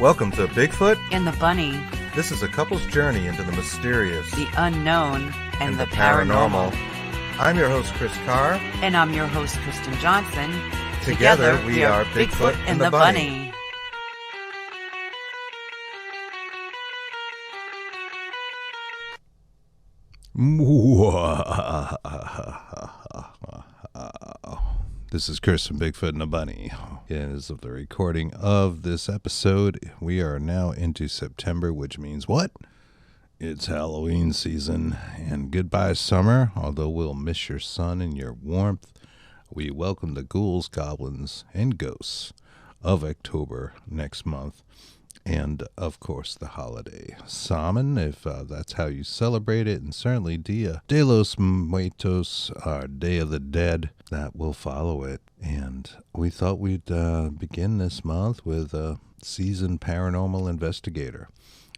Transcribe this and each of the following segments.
Welcome to Bigfoot and the Bunny. This is a couple's journey into the mysterious, The unknown, and the paranormal. I'm your host, Chris Carr. And I'm your host, Kristen Johnson. Together we are Bigfoot and the Bunny. This is Chris from Bigfoot and the Bunny. As of the recording of this episode, we are now into September, which means what? It's Halloween season, and goodbye summer. Although we'll miss your sun and your warmth, we welcome the ghouls, goblins, and ghosts of October next month. And, of course, the holiday Samhain, if that's how you celebrate it, and certainly Dia de los Muertos, our Day of the Dead, that will follow it. And we thought we'd begin this month with a seasoned paranormal investigator.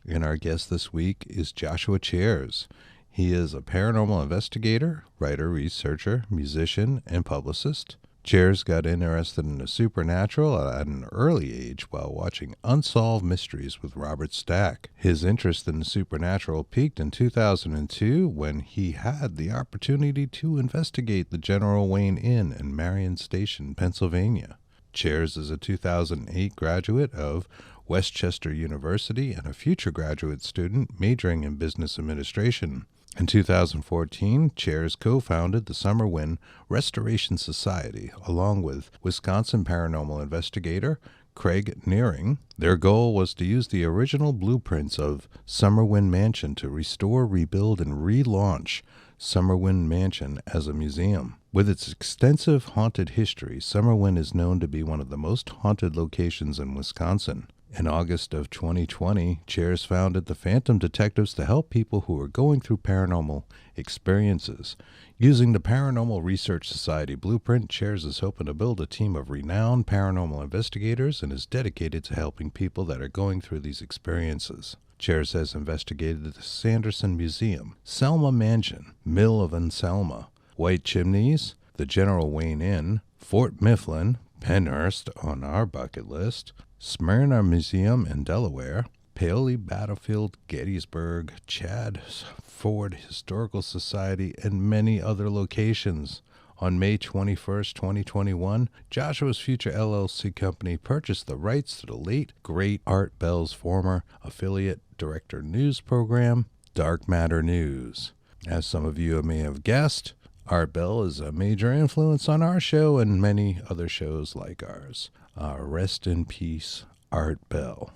And our guest this week is Joshua Chairs. He is a paranormal investigator, writer, researcher, musician, and publicist. Chairs got interested in the supernatural at an early age while watching Unsolved Mysteries with Robert Stack. His interest in the supernatural peaked in 2002 when he had the opportunity to investigate the General Wayne Inn in Marion Station, Pennsylvania. Chairs is a 2008 graduate of Westchester University and a future graduate student majoring in business administration. In 2014, Chairs co-founded the Summer Wind Restoration Society along with Wisconsin paranormal investigator Craig Nearing. Their goal was to use the original blueprints of Summer Wind Mansion to restore, rebuild, and relaunch Summer Wind Mansion as a museum. With its extensive haunted history, Summer Wind is known to be one of the most haunted locations in Wisconsin. In August of 2020, Chairs founded the Phantom Detectives to help people who are going through paranormal experiences. Using the Paranormal Research Society blueprint, Chairs is hoping to build a team of renowned paranormal investigators and is dedicated to helping people that are going through these experiences. Chairs has investigated the Sanderson Museum, Selma Mansion, Mill of Selma, White Chimneys, the General Wayne Inn, Fort Mifflin, Penhurst on our bucket list, Smyrna Museum in Delaware, Paoli Battlefield, Gettysburg, Chad Ford Historical Society, and many other locations. On May 21st, 2021, Joshua's Future LLC company purchased the rights to the late, great Art Bell's former affiliate director news program, Dark Matter News. As some of you may have guessed, Art Bell is a major influence on our show and many other shows like ours. Rest in peace, Art Bell.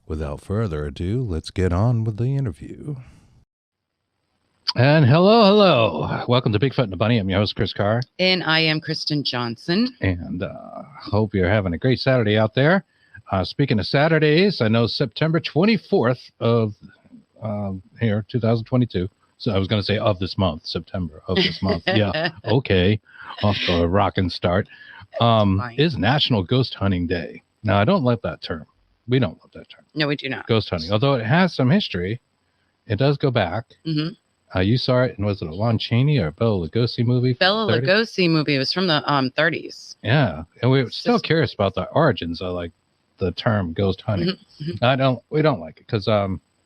Without further ado, let's get on with the interview. And hello. Welcome to Bigfoot and the Bunny. I'm your host, Chris Carr. And I am Kristen Johnson. And hope you're having a great Saturday out there. Speaking of Saturdays, I know September 24th of 2022. So I was going to say of this month, September of this month. Yeah. Okay. Off to a rockin' start. Is National Ghost Hunting Day. Now, I don't love that term. We don't love that term. No, we do not. Ghost hunting. Although it has some history. It does go back. Mm-hmm. You saw it, and was it a Lon Chaney or Bela Lugosi movie? Bela Lugosi movie. It was from the 30s. Yeah. And we're still curious about the origins of like the term ghost hunting. Mm-hmm. We don't like it because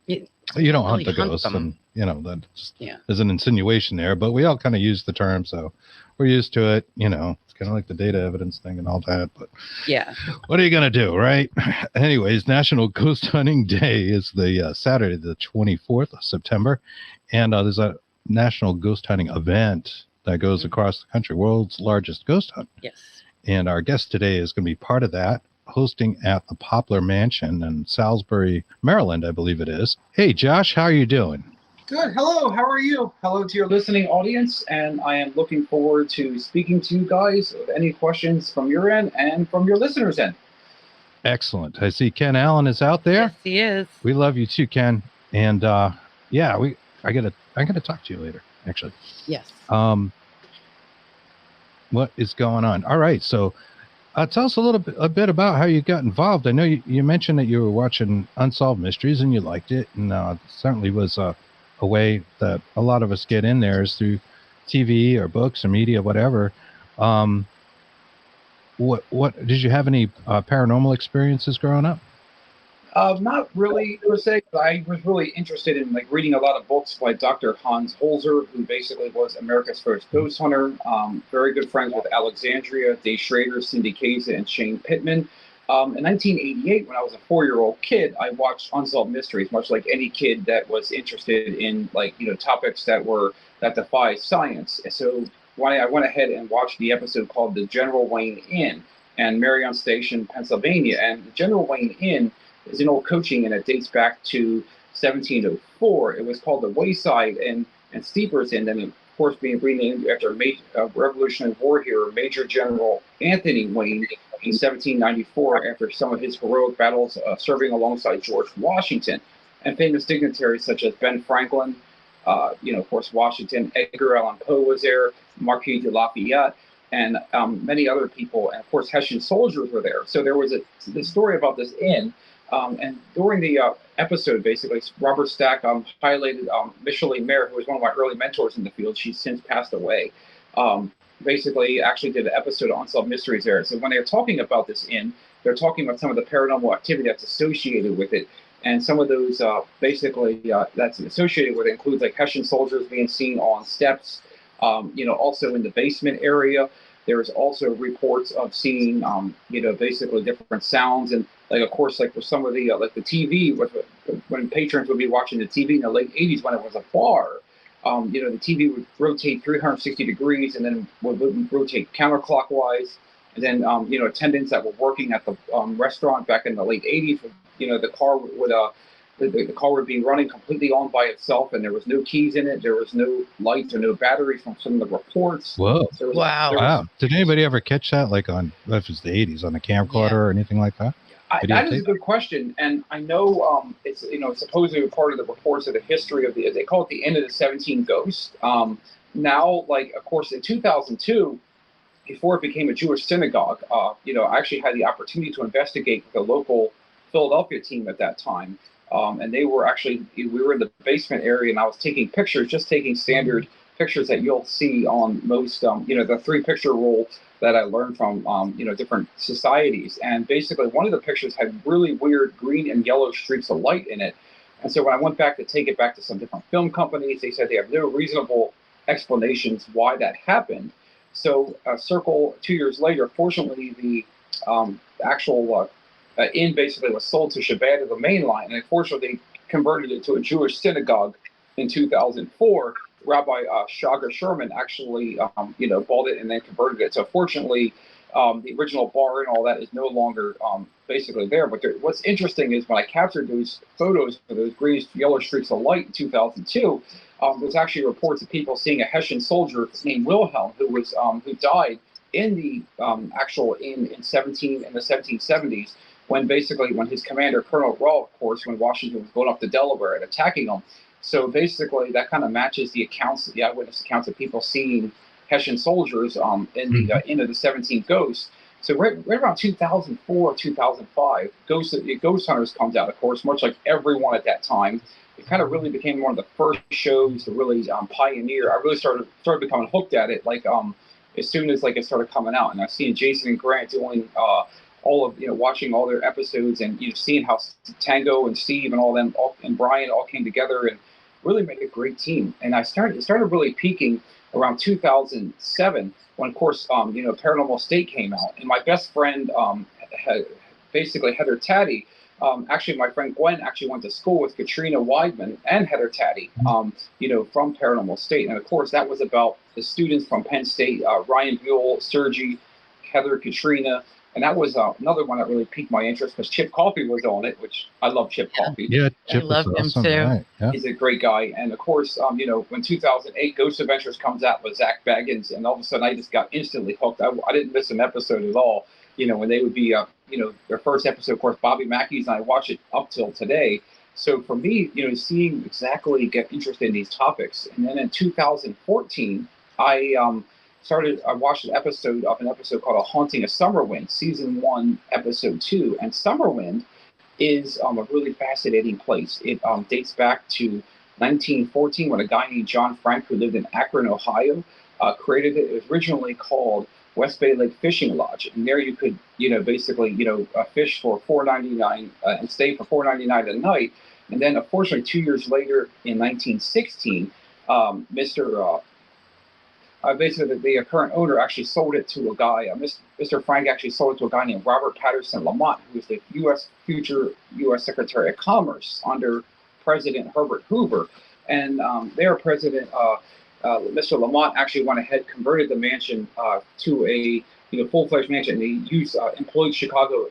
you don't hunt the ghosts, and that just there's an insinuation there, but we all kind of use the term, so we're used to it. It's kind of like the data evidence thing and all that, but what are you gonna do, right? Anyways, National Ghost Hunting Day is the Saturday the 24th of September, and there's a national ghost hunting event that goes across the country, world's largest ghost hunt. Yes. And our guest today is going to be part of that, hosting at the Poplar Mansion in Salisbury, Maryland, I believe it is. Hey, Josh, how are you doing? Good. Hello. How are you? Hello to your listening audience. And I am looking forward to speaking to you guys with any questions from your end and from your listeners' end. Excellent. I see Ken Allen is out there. Yes, he is. We love you too, Ken. And I gotta talk to you later, actually. Yes. What is going on? All right. So tell us a bit about how you got involved. I know you mentioned that you were watching Unsolved Mysteries and you liked it, and certainly was a way that a lot of us get in there is through TV or books or media, whatever. what did you have any paranormal experiences growing up? Not really per se. I was really interested in like reading a lot of books by Dr. Hans Holzer, who basically was America's first ghost hunter. Very good friends with Alexandria, Day Schrader, Cindy Kaza, and Shane Pittman. In 1988, when I was a 4-year-old kid, I watched Unsolved Mysteries, much like any kid that was interested in topics that defy science. So why I went ahead and watched the episode called The General Wayne Inn and Marion Station, Pennsylvania. And the General Wayne Inn is an old coaching, and it dates back to 1704. It was called the Wayside and Steepers Inn, and of course being renamed after a Revolutionary War hero, Major General Anthony Wayne, in 1794, after some of his heroic battles serving alongside George Washington. And famous dignitaries such as Ben Franklin, of course Washington, Edgar Allan Poe was there, Marquis de Lafayette, and many other people, and of course Hessian soldiers were there. So there was the story about this inn. And during the episode, basically, Robert Stack highlighted Michelle Mayer, who was one of my early mentors in the field. She's since passed away. Basically, actually did an episode of Unsolved Mysteries there. So when they're talking about this inn, they're talking about some of the paranormal activity that's associated with it. And some of those, that's associated with it includes like Hessian soldiers being seen on steps, also in the basement area. There's also reports of seeing, basically different sounds. And like, of course, like with some of the, like the TV, when patrons would be watching the TV in the late 80s when it was a bar, the TV would rotate 360 degrees and then would rotate counterclockwise. And then, attendants that were working at the restaurant back in the late 80s, the car would be running completely on by itself, and there was no keys in it. There was no lights or no battery from some of the reports. Whoa! Wow! Did anybody ever catch that, like on if it's the 80s, on a camcorder or anything like that? That is a good question, and I know it's supposedly part of the reports of the history of they call it the Inn of the 17 Ghosts. Now, like of course, in 2002. Before it became a Jewish synagogue, I actually had the opportunity to investigate the local Philadelphia team at that time. And we were in the basement area, and I was taking pictures, just taking standard pictures that you'll see on most, the 3-picture rule that I learned from, different societies. And basically one of the pictures had really weird green and yellow streaks of light in it. And so when I went back to take it back to some different film companies, they said they have no reasonable explanations why that happened. So a circle 2 years later, fortunately, the actual inn basically was sold to Shabbat of the main line, and unfortunately, they converted it to a Jewish synagogue in 2004. Rabbi Shagar Sherman actually, bought it and then converted it. So fortunately, the original bar and all that is no longer basically there. But what's interesting is when I captured those photos of those green yellow streaks of light in 2002. There's actually reports of people seeing a Hessian soldier named Wilhelm who died in the actual inn in the 1770s when his commander Colonel Raw, of course, when Washington was going up to Delaware and attacking him. So basically that kind of matches the eyewitness accounts of people seeing Hessian soldiers in the Inn of the 17 Ghosts. So right around 2004, 2005, Ghost Hunters comes out, of course, much like everyone at that time. It kind of really became one of the first shows to really pioneer. I really started becoming hooked at it, like as soon as it started coming out. And I've seen Jason and Grant doing watching all their episodes, and seeing how Tango and Steve and all them and Brian all came together and really made a great team. And it started really peaking around 2007 when, of course, Paranormal State came out. And my best friend, Heather Taddy. Actually, my friend Gwen actually went to school with Katrina Weidman and Heather Taddy, from Paranormal State. And of course, that was about the students from Penn State, Ryan Buell, Sergi, Heather, Katrina. And that was another one that really piqued my interest because Chip Coffey was on it, which I love Chip Coffey. Yeah, Chip I love him awesome, too. Right. Yeah. He's a great guy. And of course, when 2008 Ghost Adventures comes out with Zach Baggins, and all of a sudden I just got instantly hooked. I didn't miss an episode at all. When they would be, their first episode, of course, Bobby Mackey's, and I watch it up till today. So for me, seeing exactly get interested in these topics. And then in 2014, I watched an episode called A Haunting of Summerwind, season 1, episode 2. And Summerwind is a really fascinating place. It dates back to 1914 when a guy named John Frank, who lived in Akron, Ohio, created it. It was originally called West Bay Lake Fishing Lodge, and there you could, basically, fish for $4.99 and stay for $4.99 a night. And then, unfortunately, 2 years later, in 1916, basically the current owner actually sold it to a guy. Mr. Frank actually sold it to a guy named Robert Patterson Lamont, who was the future U.S. Secretary of Commerce under President Herbert Hoover. And their president, Mr. Lamont, actually went ahead, converted the mansion to a full-fledged mansion. They employed Chicago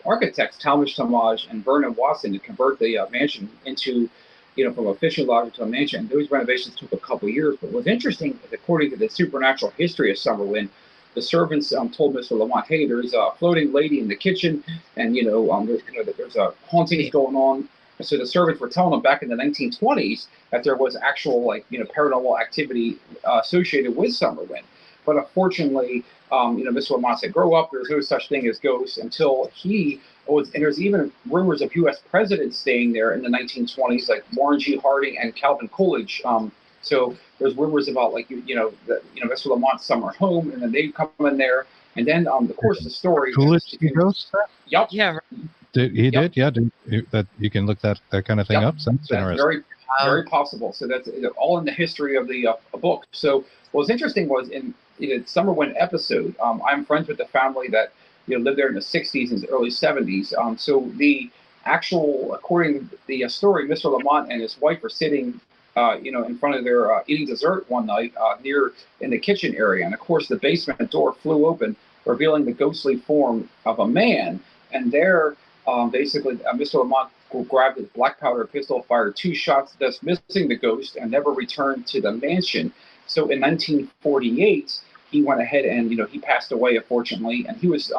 architects Talmadge Talmadge and Vernon Watson to convert the mansion into, from a fishing lodge to a mansion. Those renovations took a couple of years. But what's interesting is, according to the supernatural history of Summerlin, the servants told Mr. Lamont, "Hey, there's a floating lady in the kitchen, and there's a hauntings going on." So the servants were telling them back in the 1920s that there was actual paranormal activity associated with Summerlin. But unfortunately, Mr. Lamont said, "Grow up. There's no such thing as ghosts," until he was. And there's even rumors of U.S. presidents staying there in the 1920s, like Warren G. Harding and Calvin Coolidge. So there's rumors about Mr. Lamont's summer home, and then they come in there, and then of course the story. Coolidge ghost? Yep. Yeah. He did, yeah. That you can look that kind of thing up. That's interesting. Very possible. So that's all in the history of the book. So what was interesting was in Summerlin episode. I'm friends with the family that lived there in the 60s and early 70s. So the actual, according to the story, Mr. Lamont and his wife were sitting, in front of their eating dessert one night near in the kitchen area, and of course the basement door flew open, revealing the ghostly form of a man, and there. Basically, Mr. Lamont grabbed his black powder pistol, fired 2 shots, thus missing the ghost, and never returned to the mansion. So in 1948, he went ahead and, he passed away, unfortunately. And he was,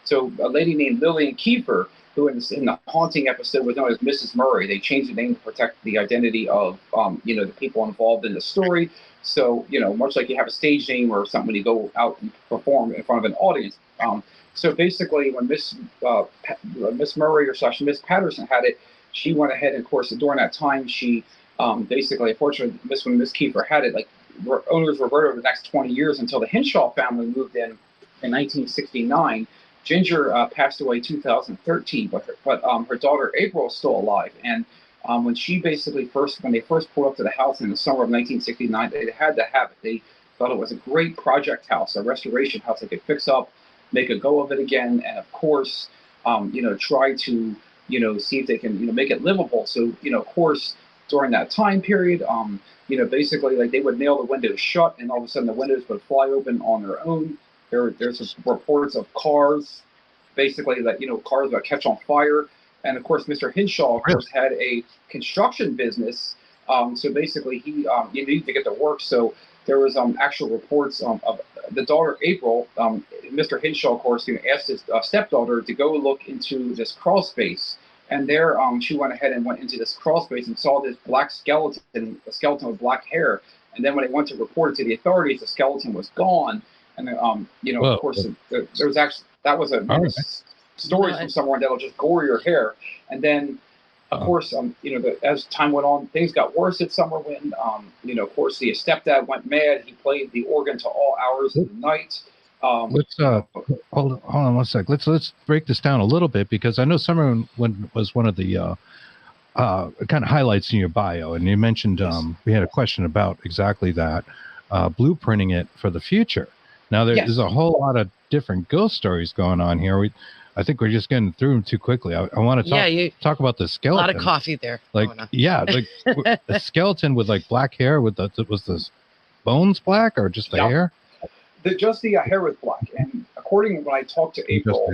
so a lady named Lillian Kiefer, who in the haunting episode was known as Mrs. Murray. They changed the name to protect the identity of, the people involved in the story. So, much like you have a stage name or something when you go out and perform in front of an audience. So basically, when Miss Murray or Miss Patterson had it, she went ahead and, of course, during that time, she basically, unfortunately, when Miss Kiefer had it, owners reverted over the next 20 years until the Hinshaw family moved in 1969. Ginger passed away in 2013, but her daughter April is still alive. And when they first pulled up to the house in the summer of 1969, they had to have it. They thought it was a great project house, a restoration house they could fix up, make a go of it again, and of course, try to, see if they can, make it livable. So, of course, during that time period, basically, they would nail the windows shut, and all of a sudden the windows would fly open on their own. There's reports of cars, basically, that, cars would catch on fire. And of course, Mr. Hinshaw, of course, had a construction business. So basically, he needed to get to work. So there was actual reports of the daughter April. Mr. Hinshaw, of course, asked his stepdaughter to go look into this crawl space, and there she went ahead and went into this crawl space and saw this black skeleton, a skeleton with black hair. And then when they went to report it to the authorities, the skeleton was gone. And then, of course, there was actually stories from someone that'll just gore your hair. And then, of course, as time went on, things got worse at Summerlin. Of course, the stepdad went mad. He played the organ to all hours of the night. Let's hold on 1 sec. Let's break this down a little bit, because I know Summerlin was one of the kind of highlights in your bio, and you mentioned we had a question about exactly that, blueprinting it for the future. Now there's a whole lot of different ghost stories going on here. I think we're just getting through them too quickly. I want to talk about the skeleton. A lot of coffee there. A skeleton with black hair. Was the bones black or just the hair? Just the hair was black. And according to when I talked to April,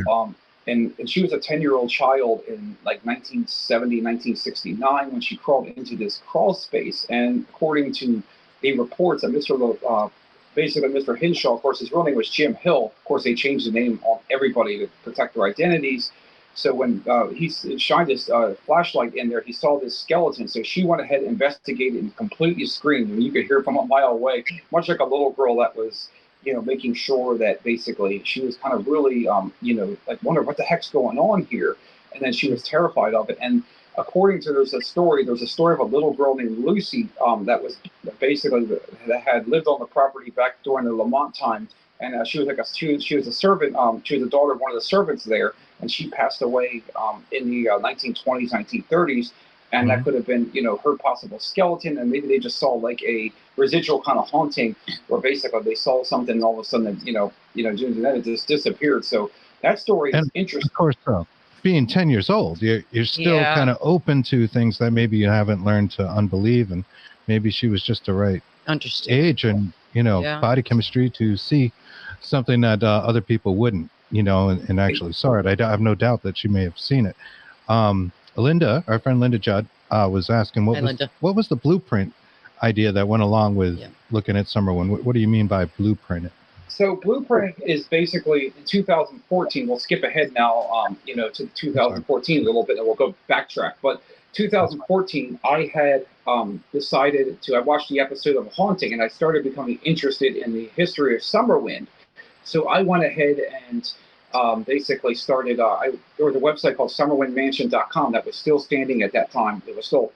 and she was a 10-year-old child in 1970, 1969 when she crawled into this crawl space. And according to the reports, basically, Mr. Hinshaw, of course, his real name was Jim Hill. Of course, they changed the name on everybody to protect their identities. So when he shined his flashlight in there, he saw this skeleton. So she went ahead, investigated, and completely screamed. And you could hear from a mile away, much like a little girl that was, making sure that basically she was kind of really, wonder what the heck's going on here. And then she was terrified of it. And according to there's a story of a little girl named Lucy that was basically that had lived on the property back during the Lamont time, and she was like she was a servant. She was the daughter of one of the servants there, and she passed away in the 1920s, 1930s. And that could have been, her possible skeleton, and maybe they just saw like a residual kind of haunting, where basically they saw something, and all of a sudden, it just disappeared. So that story is interesting. Of course, being 10 years old, you're still kind of open to things that maybe you haven't learned to unbelieve, and maybe she was just the right age and body chemistry to see something that other people wouldn't, and actually saw it. I have no doubt that she may have seen it. Linda, our friend Linda Judd, was asking what was the blueprint idea that went along with looking at Summerwind? What do you mean by blueprint? So blueprint is basically in 2014. We'll skip ahead now, to 2014 a little bit, and we'll go backtrack. But 2014, I had decided I watched the episode of Haunting, and I started becoming interested in the history of Summerwind. So I went ahead and basically started, there was a website called summerwindmansion.com that was still standing at that time. It was still,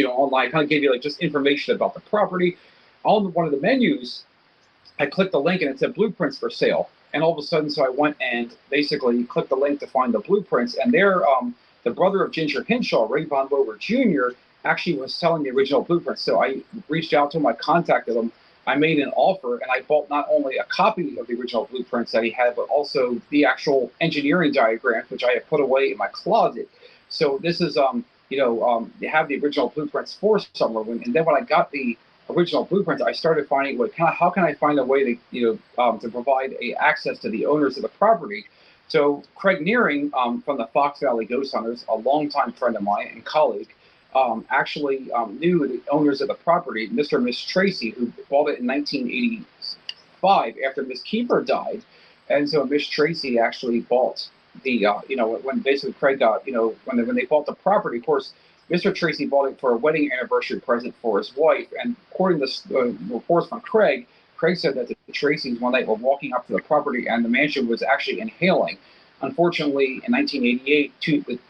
online. Kind of gave you like just information about the property. On one of the menus, I clicked the link and it said blueprints for sale. And all of a sudden, so I went and basically clicked the link to find the blueprints. And there, the brother of Ginger Hinshaw, Ray Von Bober Jr., actually was selling the original blueprints. So I reached out to him, I contacted him. I made an offer, and I bought not only a copy of the original blueprints that he had, but also the actual engineering diagrams, which I had put away in my closet. So this is, you have the original blueprints for Summerwind. And then when I got the original blueprints, I started finding how can I find a way to, to provide access to the owners of the property. So Craig Nearing from the Fox Valley Ghost Hunters, a longtime friend of mine and colleague, actually knew the owners of the property, Mr. and Miss Tracy, who bought it in 1985 after Miss Keeper died. And so Miss Tracy actually bought the, when basically Craig got, when they bought the property, of course, Mr. Tracy bought it for a wedding anniversary present for his wife. And according to reports from Craig said that the Tracys one night were walking up to the property and the mansion was actually inhaling. Unfortunately, in 1988,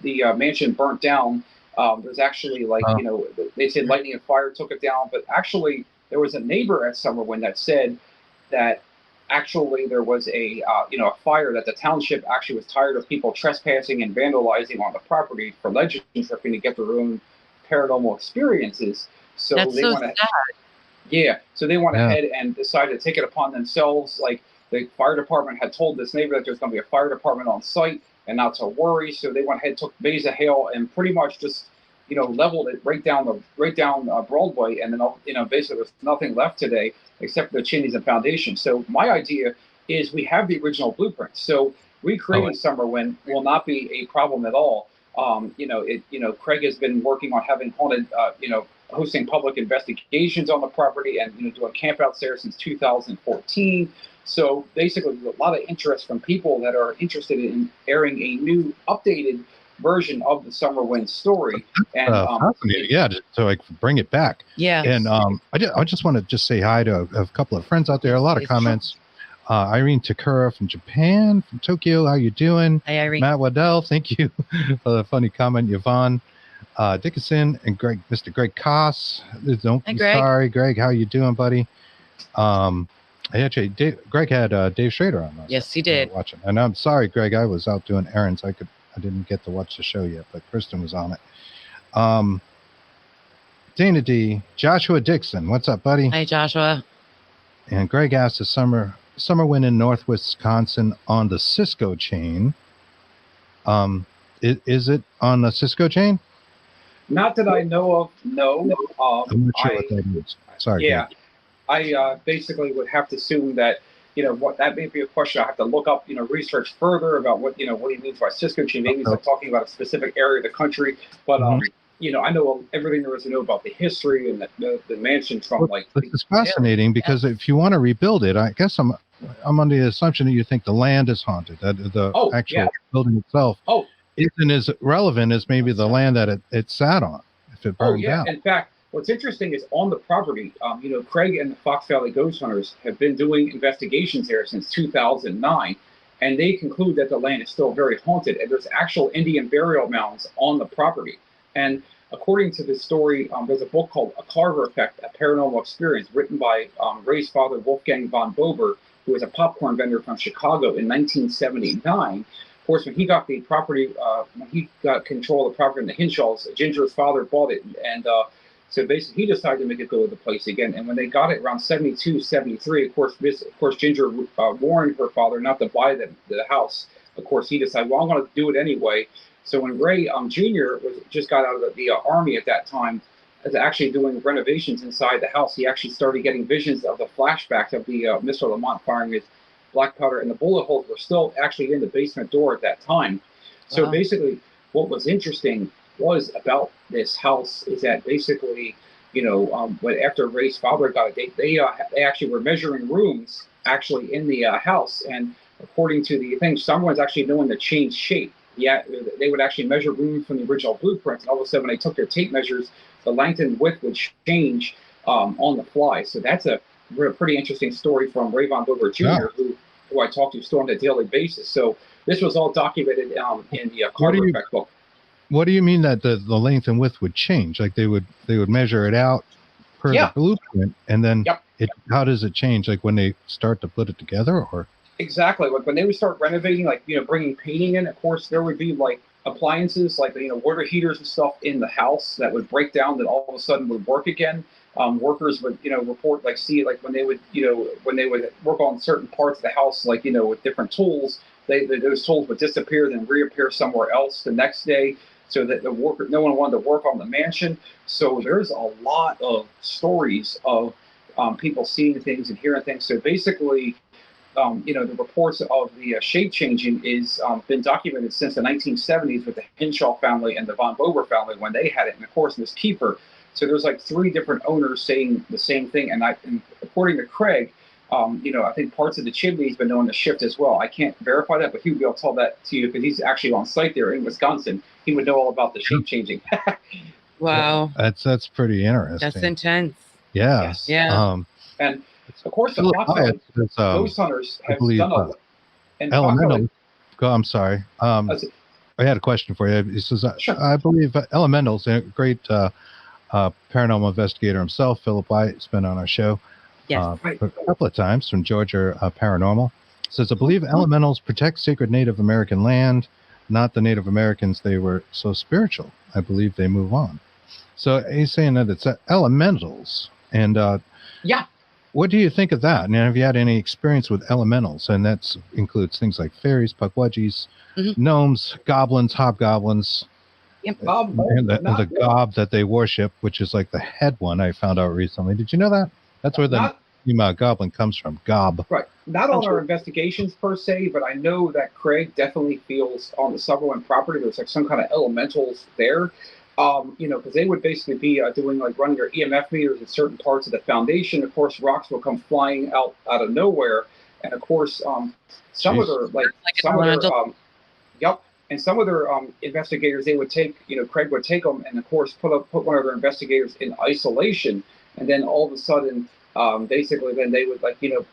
the mansion burnt down. There's actually they said lightning and fire took it down, but actually there was a neighbor at Summerwind that said that actually there was a fire, that the township actually was tired of people trespassing and vandalizing on the property for legend tripping to get their own paranormal experiences. So that's they sad. So they went ahead and decided to take it upon themselves. Like the fire department had told this neighbor that there's going to be a fire department on site and not to worry. So they went ahead, took bays of hail, and pretty much just leveled it right down Broadway, and then basically there's nothing left today except for the chimneys and foundation. So my idea is we have the original blueprints. So recreating Summerwind will not be a problem at all. Craig has been working on having haunted, hosting public investigations on the property and doing campouts there since 2014. So basically, there's a lot of interest from people that are interested in airing a new, updated version of the Summerwind story. And so I can bring it back. Yeah. And I just want to say hi to a couple of friends out there. A lot of comments. Irene Takura from Japan, from Tokyo. How you doing? Hey, Irene. Matt Waddell, thank you for the funny comment. Yvonne Dickinson and Mr. Greg Koss. Don't be sorry, Greg. How you doing, buddy? Actually, Greg had Dave Schrader on. Yes, he did. Watching, and I'm sorry, Greg. I was out doing errands. I didn't get to watch the show yet, but Kristen was on it. Dana D, Joshua Dixon. What's up, buddy? Hey, Joshua. And Greg asked, is Summerwind in North Wisconsin on the Cisco chain? Is it on the Cisco chain? Not that I know of. No. I'm not sure what that means. Sorry. Yeah. Greg. I basically would have to assume that, what that may be a question. I have to look up, research further about what he means by Cisco chain. Maybe he's talking about a specific area of the country. But, I know everything there is to know about the history and the mansion from This is fascinating because if you want to rebuild it, I guess I'm under the assumption that you think the land is haunted, that the actual building itself isn't as relevant as maybe the land that it sat on if it burned down. In fact, what's interesting is on the property, Craig and the Fox Valley Ghost Hunters have been doing investigations there since 2009, and they conclude that the land is still very haunted, and there's actual Indian burial mounds on the property. And according to the story, there's a book called A Carver Effect, A Paranormal Experience, written by Ray's father, Wolfgang von Bober, who was a popcorn vendor from Chicago in 1979. Of course, when he got the property, when he got control of the property in the Hinshaws, Ginger's father bought it, and so basically he decided to make it go to the place again. And when they got it around 72, 73, of course, Ginger warned her father not to buy the house. Of course, he decided, well, I'm going to do it anyway. So when Ray Jr. just got out of the Army at that time, as actually doing renovations inside the house, he actually started getting visions of the flashbacks of the Mr. Lamont firing his black powder, and the bullet holes were still actually in the basement door at that time. So basically, what was interesting was about this house is that basically, when after Ray's father got it, they actually were measuring rooms actually in the house, and according to the thing, someone's actually known to change shape. Yeah, they would actually measure rooms from the original blueprints, and all of a sudden when they took their tape measures, the length and width would change on the fly. So that's a pretty interesting story from Ray Von Bober Jr., who I talked to still on a daily basis. So this was all documented in the Carver Effect book. What do you mean that the length and width would change? Like they would measure it out per the blueprint, and then how does it change? Like when they start to put it together, or? Exactly. Like when they would start renovating, like, bringing painting in, of course, there would be like appliances, like, water heaters and stuff in the house that would break down that all of a sudden would work again. Workers would, report, like, see, like when they would work on certain parts of the house, like, with different tools, those tools would disappear, then reappear somewhere else the next day. So that no one wanted to work on the mansion. So there's a lot of stories of people seeing things and hearing things. So basically, the reports of the shape changing is been documented since the 1970s with the Hinshaw family and the Von Bober family when they had it, and of course Miss Kiefer. So there's like 3 different owners saying the same thing, and according to Craig, I think parts of the chimney's been known to shift as well. I can't verify that, but he would be able to tell that to you because he's actually on site there in Wisconsin. He would know all about the shape changing. Wow, that's pretty interesting. That's intense. Yeah, yes. Yeah. And of course, the ghost hunters have done a lot. Elemental. I'm sorry. I had a question for you. He says, sure. I believe Elemental's a great paranormal investigator himself. Philip White's been on our show a couple of times from Georgia Paranormal. Says, I believe elementals protect sacred Native American land, not the Native Americans. They were so spiritual. I believe they move on. So he's saying that it's elementals. And what do you think of that? And have you had any experience with elementals? And that includes things like fairies, pukwudgies, gnomes, goblins, hobgoblins, and the gob that they worship, which is like the head one I found out recently. Did you know that? That's where the name goblin comes from, gob. Right. Not on our investigations per se, but I know that Craig definitely feels on the Sutherland property there's like some kind of elementals there. Because they would basically be doing like running their EMF meters in certain parts of the foundation. Of course, rocks will come flying out of nowhere, and of course, some of their investigators, they would take, Craig would take them, and of course put one of their investigators in isolation, and then all of a sudden, basically, then they would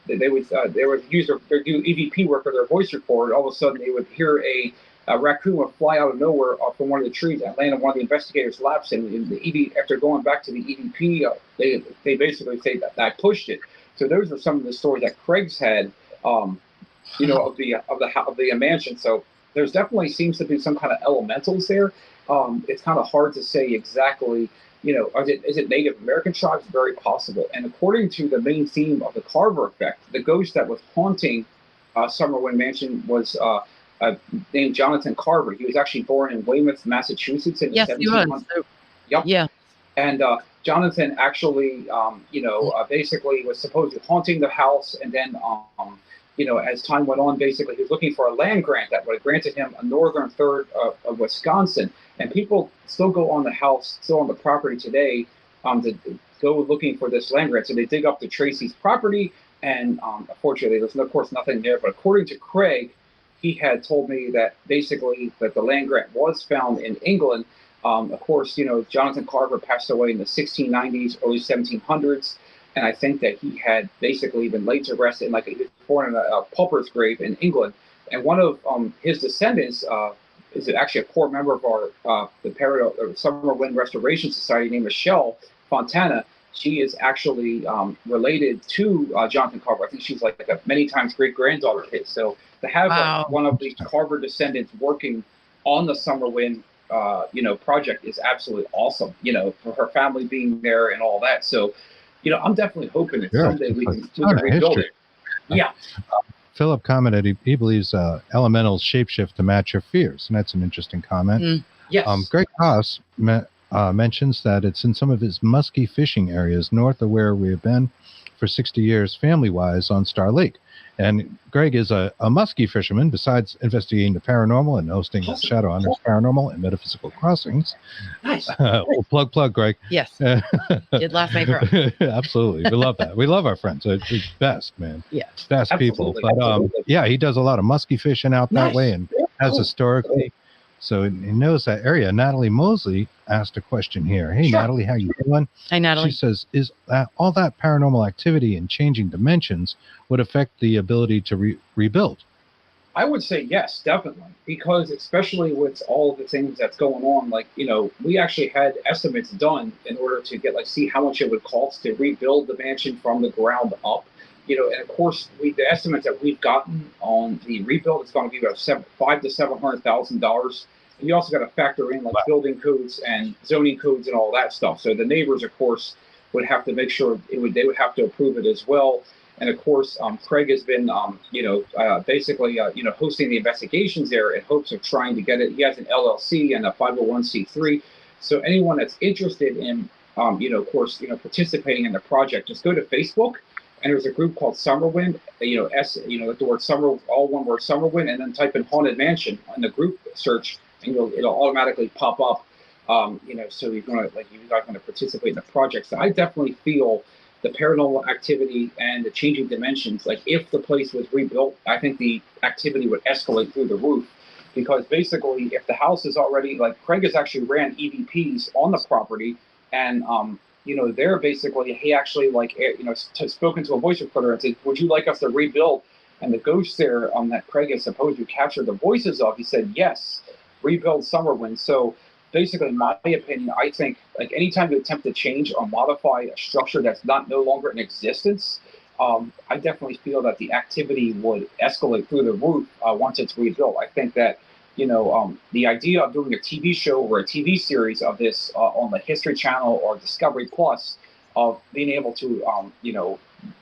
they would use their do EVP work or their voice recorder. All of a sudden, they would hear a raccoon would fly out of nowhere from one of the trees and land on one of the investigators' laps. And the EV, after going back to the EVP, they basically say that I pushed it. So those are some of the stories that Craig's had, of the mansion. So there's definitely seems to be some kind of elementals there. It's kind of hard to say exactly. Is it Native American tribes? Very possible. And according to the main theme of the Carver Effect, the ghost that was haunting Summerwind Mansion was named Jonathan Carver. He was actually born in Weymouth, Massachusetts in the 1700s. He was. Yep. Yeah. And Jonathan actually, basically was supposedly haunting the house. And then, as time went on, basically he was looking for a land grant that would have granted him a northern third of Wisconsin. And people still go on the house, still on the property today, to go looking for this land grant. So they dig up the Tracy's property, and unfortunately, there's of course nothing there. But according to Craig, he had told me that basically that the land grant was found in England. Of course, Jonathan Carver passed away in the 1690s, early 1700s, and I think that he had basically been laid to rest he was born in a pauper's grave in England. And one of his descendants is actually a core member of our the Summer Wind Restoration Society named Michelle Fontana. she is actually related to Jonathan Carver. I think she's like a many times great granddaughter of his. So to have one of the Carver descendants working on the Summerwind, project is absolutely awesome. For her family being there and all that. So, I'm definitely hoping that someday we can rebuild it. Yeah. Philip commented he believes elementals shapeshift to match your fears, and that's an interesting comment. Yes. Greg Haas mentions that it's in some of his musky fishing areas north of where we have been for 60 years family-wise on Star Lake. And Greg is a musky fisherman, besides investigating the paranormal and hosting Shadowhunters Paranormal and Metaphysical Crossings. Nice. Plug, Greg. Yes. Did last night for us. Absolutely. We love that. We love our friends. It's best, man. Yeah. Best people. But he does a lot of musky fishing out that way and has historically. So he knows that area. Natalie Mosley asked a question here. Hey, Natalie, how you doing? Hi, Natalie. She says, is all that paranormal activity and changing dimensions would affect the ability to rebuild? I would say yes, definitely. Because especially with all the things that's going on, we actually had estimates done in order to get, see how much it would cost to rebuild the mansion from the ground up. And of course, the estimates that we've gotten on the rebuild is going to be about $500,000 to $700,000. And you also got to factor in building codes and zoning codes and all that stuff. So the neighbors, of course, would have to make sure they would have to approve it as well. And of course, Craig has been, basically, hosting the investigations there in hopes of trying to get it. He has an LLC and a 501c3. So anyone that's interested in, participating in the project, just go to Facebook. And there's a group called Summerwind, the word summer, all one word Summerwind, and then type in Haunted Mansion in the group search, and it'll automatically pop up. So you guys want to participate in the project. So I definitely feel the paranormal activity and the changing dimensions. If the place was rebuilt, I think the activity would escalate through the roof, because basically, if the house is already Craig has actually ran EVPs on the property, and they're basically, he actually spoken to a voice recorder and said, would you like us to rebuild? And the ghost there that Craig has supposed to capture the voices of, he said, yes, rebuild Summerwind. So basically, in my opinion, I think anytime you attempt to change or modify a structure that's no longer in existence, I definitely feel that the activity would escalate through the roof once it's rebuilt. I think that the idea of doing a TV show or a TV series of this on the History Channel or Discovery Plus, of being able to,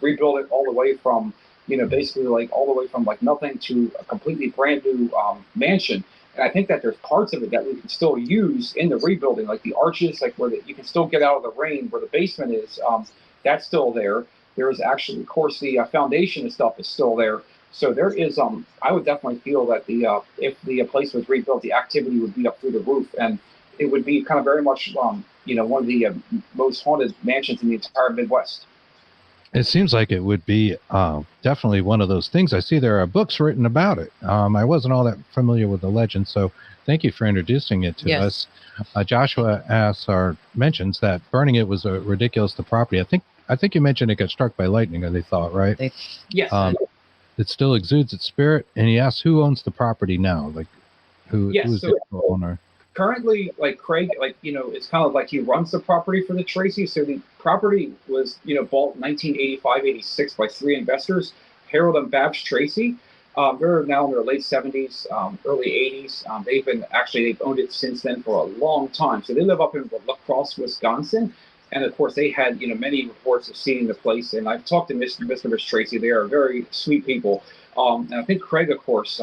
rebuild it all the way from, basically all the way from nothing to a completely brand new mansion. And I think that there's parts of it that we can still use in the rebuilding, like the arches, where you can still get out of the rain, where the basement is, that's still there. There is actually, of course, the foundation and stuff is still there. So there is, I would definitely feel that if the place was rebuilt, the activity would be up through the roof, and it would be kind of very much, one of the most haunted mansions in the entire Midwest. It seems like it would be definitely one of those things. I see there are books written about it. I wasn't all that familiar with the legend, so thank you for introducing it to us. Joshua asks or mentions that burning it was ridiculous to property. I think you mentioned it got struck by lightning, or they thought, right? Yes. It still exudes its spirit, and he asks who owns the property now, who is the owner. Currently, Craig, it's kind of he runs the property for the Tracy. So the property was, bought in 1985-86 by three investors, Harold and Babs Tracy. They're now in their late 70s, early 80s. They've owned it since then for a long time. So they live up in La Crosse, Wisconsin. And of course, they had, many reports of seeing the place. And I've talked to Mr. and Miss Tracy. They are very sweet people. And I think Craig, of course,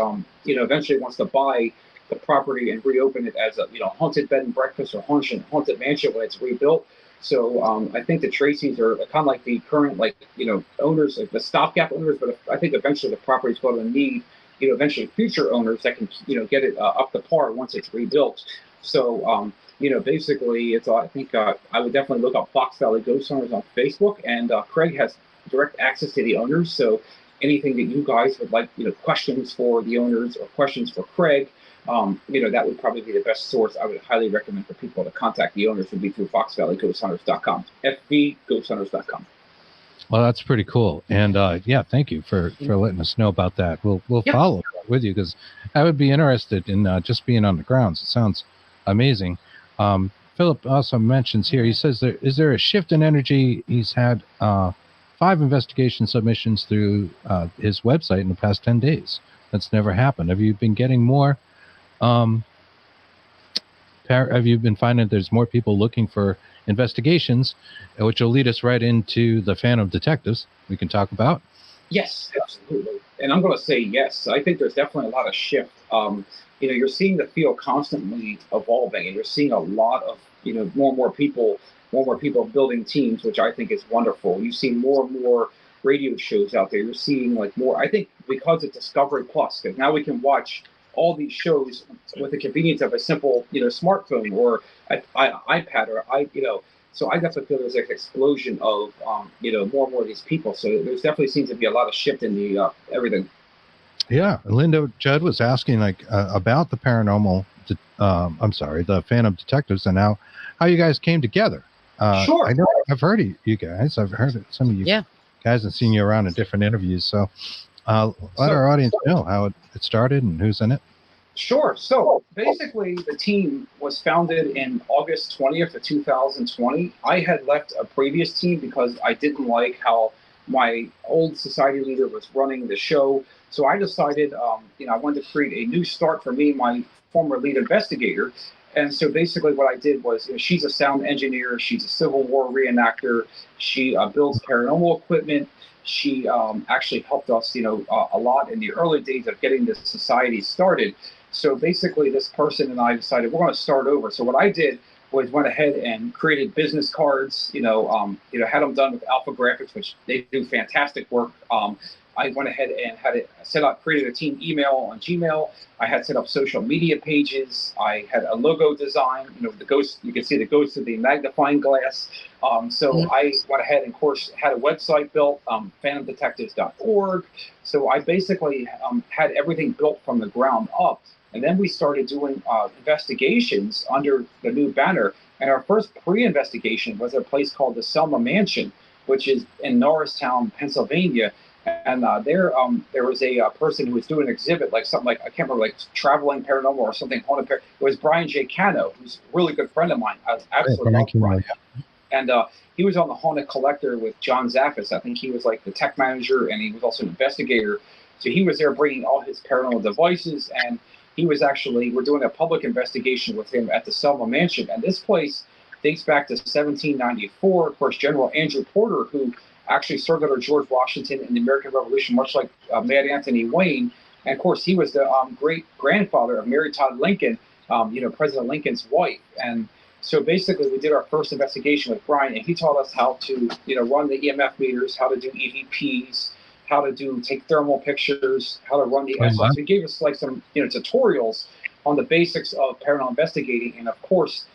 eventually wants to buy the property and reopen it as a, haunted bed and breakfast or haunted mansion when it's rebuilt. So I think the Tracys are kind of like the current, owners, the stopgap owners. But I think eventually the property is going to need, eventually future owners that can, get it up to par once it's rebuilt. So, basically, I think I would definitely look up Fox Valley Ghost Hunters on Facebook, and Craig has direct access to the owners. So anything that you guys would like, questions for the owners or questions for Craig, that would probably be the best source. I would highly recommend for people to contact the owners would be through foxvalleyghosthunters.com, fvghosthunters.com. Well, that's pretty cool. And thank you for letting us know about that. We'll follow up with you, because I would be interested in just being on the grounds. It sounds amazing. Philip also mentions here, he says, is there a shift in energy? He's had 5 investigation submissions through his website in the past 10 days. That's never happened. Have you been getting more? Have you been finding there's more people looking for investigations, which will lead us right into the Phantom Detectives we can talk about? Yes, absolutely. And I'm going to say yes. I think there's definitely a lot of shift. You're seeing the field constantly evolving, and you're seeing a lot of, more and more people building teams, which I think is wonderful. You see more and more radio shows out there. You're seeing like more, I think because it's Discovery Plus, because now we can watch all these shows with the convenience of a simple, smartphone or iPad or so I definitely feel there's like an explosion of, more and more of these people. So there's definitely seems to be a lot of shift in the everything. Yeah, Linda Judd was asking about the paranormal. The Phantom Detectives, and how you guys came together. Sure. I know I've heard of you guys. I've heard of some of you guys and seen you around in different interviews. So let our audience know how it started and who's in it. Sure. So basically, the team was founded in August 20th of 2020. I had left a previous team because I didn't like how my old society leader was running the show. So I decided, I wanted to create a new start for me, my former lead investigator. And so basically what I did was, she's a sound engineer. She's a Civil War reenactor. She builds paranormal equipment. She actually helped us, a lot in the early days of getting this society started. So basically this person and I decided we're going to start over. So what I did was went ahead and created business cards, had them done with Alpha Graphics, which they do fantastic work. I went ahead and had it set up, created a team email on Gmail. I had set up social media pages. I had a logo design, the ghost, you can see the ghost of the magnifying glass. So I went ahead and, of course, had a website built, phantomdetectives.org. So I basically had everything built from the ground up. And then we started doing investigations under the new banner. And our first pre-investigation was a place called the Selma Mansion, which is in Norristown, Pennsylvania. And there was a person who was doing an exhibit, like something like, I can't remember, like Traveling Paranormal or something. It was Brian J. Cano, who's a really good friend of mine. I absolutely love Brian. And he was on the Haunted Collector with John Zaffis. I think he was like the tech manager, and he was also an investigator. So he was there bringing all his paranormal devices, and he was we're doing a public investigation with him at the Selma Mansion. And this place dates back to 1794. Of course, General Andrew Porter, who actually served under George Washington in the American Revolution, much like Mad Anthony Wayne. And of course, he was the great-grandfather of Mary Todd Lincoln, President Lincoln's wife. And so basically, we did our first investigation with Brian, and he taught us how to, run the EMF meters, how to do EVPs, how to take thermal pictures, how to run the SOS. He gave us like some, tutorials on the basics of paranormal investigating, and of course,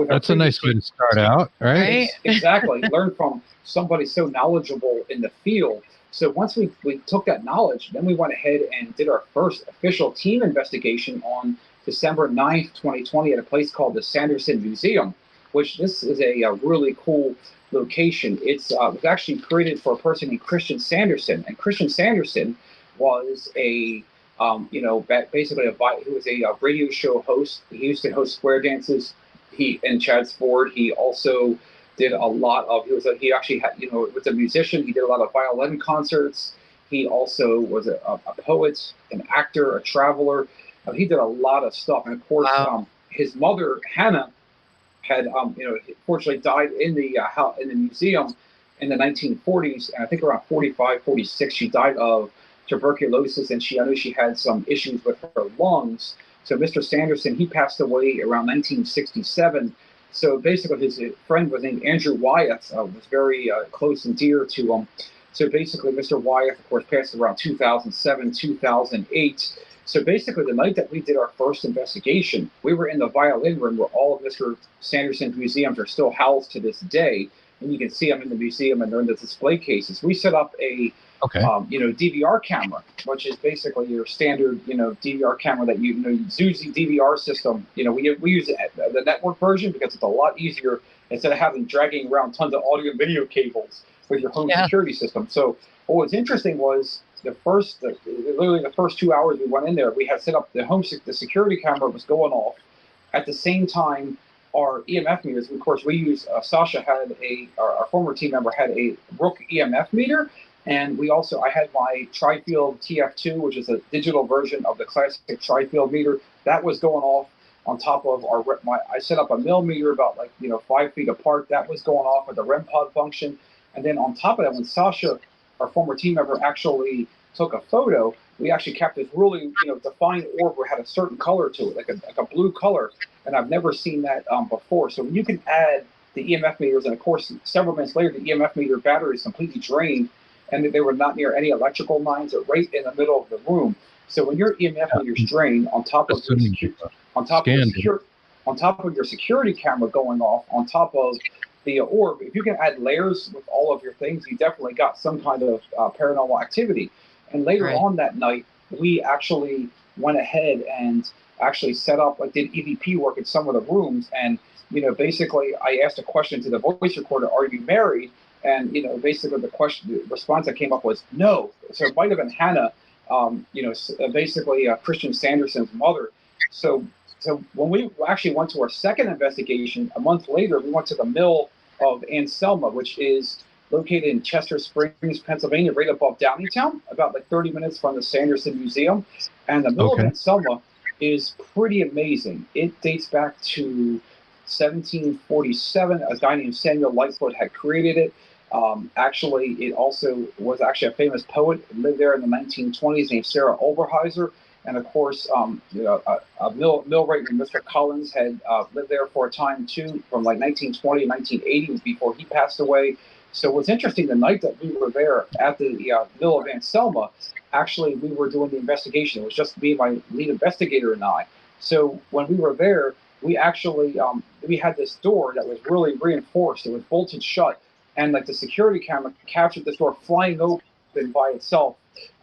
that's a nice way to start out, right? Exactly. Learn from somebody so knowledgeable in the field. So once we took that knowledge, then we went ahead and did our first official team investigation on December 9th, 2020 at a place called the Sanderson Museum, which this is a really cool location. It was actually created for a person named Christian Sanderson. And Christian Sanderson was he was a radio show host. He used to host square dances. In Chad's Ford, he also did a lot of, he actually had, was a musician. He did a lot of violin concerts. He also was a poet, an actor, a traveler. He did a lot of stuff. And of course, his mother, Hannah, had, fortunately died in the museum in the 1940s. And I think around 45, 46, she died of tuberculosis. And I know she had some issues with her lungs. So Mr. Sanderson, he passed away around 1967. So basically his friend was named Andrew Wyeth, was very close and dear to him. So basically Mr. Wyeth, of course, passed around 2007, 2008. So basically the night that we did our first investigation, we were in the violin room where all of Mr. Sanderson's museums are still housed to this day. And you can see them in the museum and they're in the display cases. We set up a DVR camera, which is basically your standard, DVR camera that Zuzi DVR system. We use the network version because it's a lot easier instead of dragging around tons of audio and video cables with your home security system. So what was interesting was literally the first 2 hours we went in there, we had set up the security camera was going off. At the same time, our EMF meters. Of course, we use Sasha had our former team member had a Rook EMF meter, and I had my Tri-Field TF2, which is a digital version of the classic Tri-Field meter that was going off on top of I set up a millimeter about 5 feet apart. That was going off with the REM pod function, and then on top of that, when Sasha, our former team member, actually took a photo, we actually kept this really defined orb where it had a certain color to it, like a blue color, and I've never seen that before. So you can add the EMF meters, and of course, several minutes later, the EMF meter battery is completely drained, and they were not near any electrical lines. They're right in the middle of the room. So when your EMF meter's drained, on top of your security camera going off, on top of the orb, if you can add layers with all of your things, you definitely got some kind of paranormal activity. And later on that night, we actually went ahead and actually set up, did EVP work in some of the rooms. And, basically I asked a question to the voice recorder, are you married? And, basically the response that came up was no. So it might have been Hannah, basically Christian Sanderson's mother. So when we actually went to our second investigation, a month later, we went to the mill of Aunt Selma, which is located in Chester Springs, Pennsylvania, right above Downingtown, about 30 minutes from the Sanderson Museum. And the mill of Aunt Selma is pretty amazing. It dates back to 1747. A guy named Samuel Lightfoot had created it. Actually, it also was a famous poet who lived there in the 1920s named Sarah Oberheiser. And of course, a millwright named Mr. Collins had lived there for a time too, from 1920 to 1980, before he passed away. So what's interesting, the night that we were there at the mill of Aunt Selma, actually we were doing the investigation. It was just me, my lead investigator, and I. So when we were there, we actually we had this door that was really reinforced. It was bolted shut, and the security camera captured this door flying open by itself.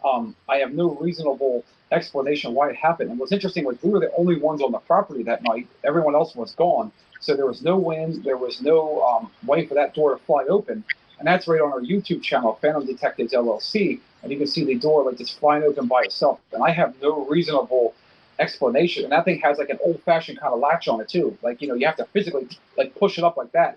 I have no reasonable explanation why it happened. And what's interesting was we were the only ones on the property that night. Everyone else was gone. So there was no wind. There was no way for that door to fly open. And that's right on our YouTube channel, Phantom Detectives LLC. And you can see the door just flying open by itself. And I have no reasonable explanation. And that thing has an old-fashioned kind of latch on it too. You have to physically push it up like that.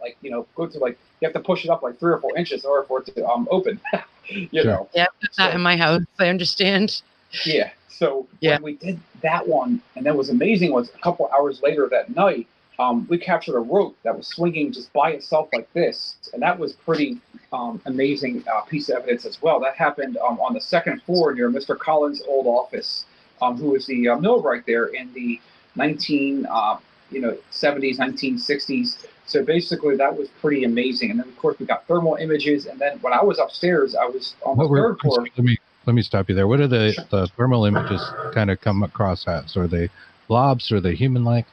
Go to you have to push it up 3 or 4 inches in order for it to open. you know. Yeah, that in my house. I understand. Yeah. So when we did that one, and that was amazing, was a couple hours later that night, we captured a rope that was swinging just by itself like this. And that was pretty amazing piece of evidence as well. That happened on the second floor near Mr. Collins' old office, who was the millwright there in the 1970s, 1960s. So basically that was pretty amazing. And then of course we got thermal images. And then when I was upstairs, I was on the third floor. Let me stop you there. What are the thermal images kind of come across as? Are they blobs? Are they human-like?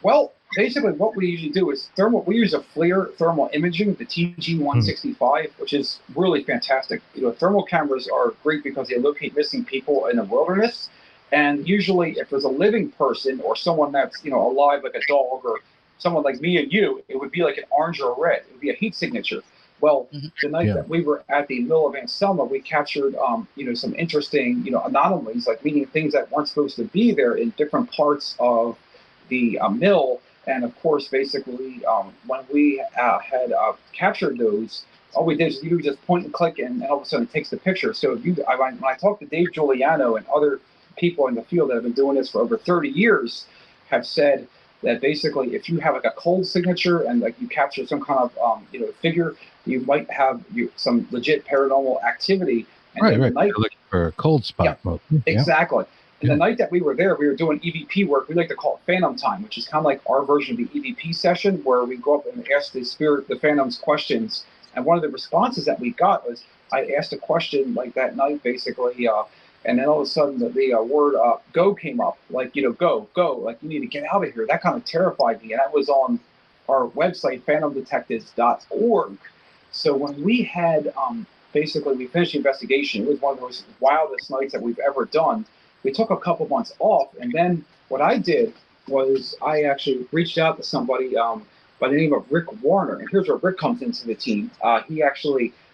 Well, basically what we usually do is we use a FLIR thermal imaging, the TG165, which is really fantastic. Thermal cameras are great because they locate missing people in the wilderness. And usually if there's a living person or someone that's, alive, like a dog, or someone like me and you, it would be like an orange or a red. It would be a heat signature. Well, the night that we were at the mill of Aunt Selma, we captured, some interesting, anomalies, meaning things that weren't supposed to be there in different parts of the mill. And of course, basically, when we had captured those, all we did is you just point and click, and all of a sudden it takes the picture. So when I talked to Dave Giuliano and other people in the field that have been doing this for over 30 years, have said that basically if you have a cold signature and you capture some kind of figure, you might have some legit paranormal activity. And right. You're looking for a cold spot mode. Exactly. And the night that we were there, we were doing EVP work. We like to call it Phantom Time, which is kind of like our version of the EVP session, where we go up and ask the Phantoms questions. And one of the responses that we got was, I asked a question that night, basically, and then all of a sudden the word go came up, go, you need to get out of here. That kind of terrified me. And that was on our website, phantomdetectives.org. So when we had, basically, we finished the investigation, it was one of the most wildest nights that we've ever done. We took a couple months off, and then what I did was I actually reached out to somebody by the name of Rick Warner, and here's where Rick comes into the team.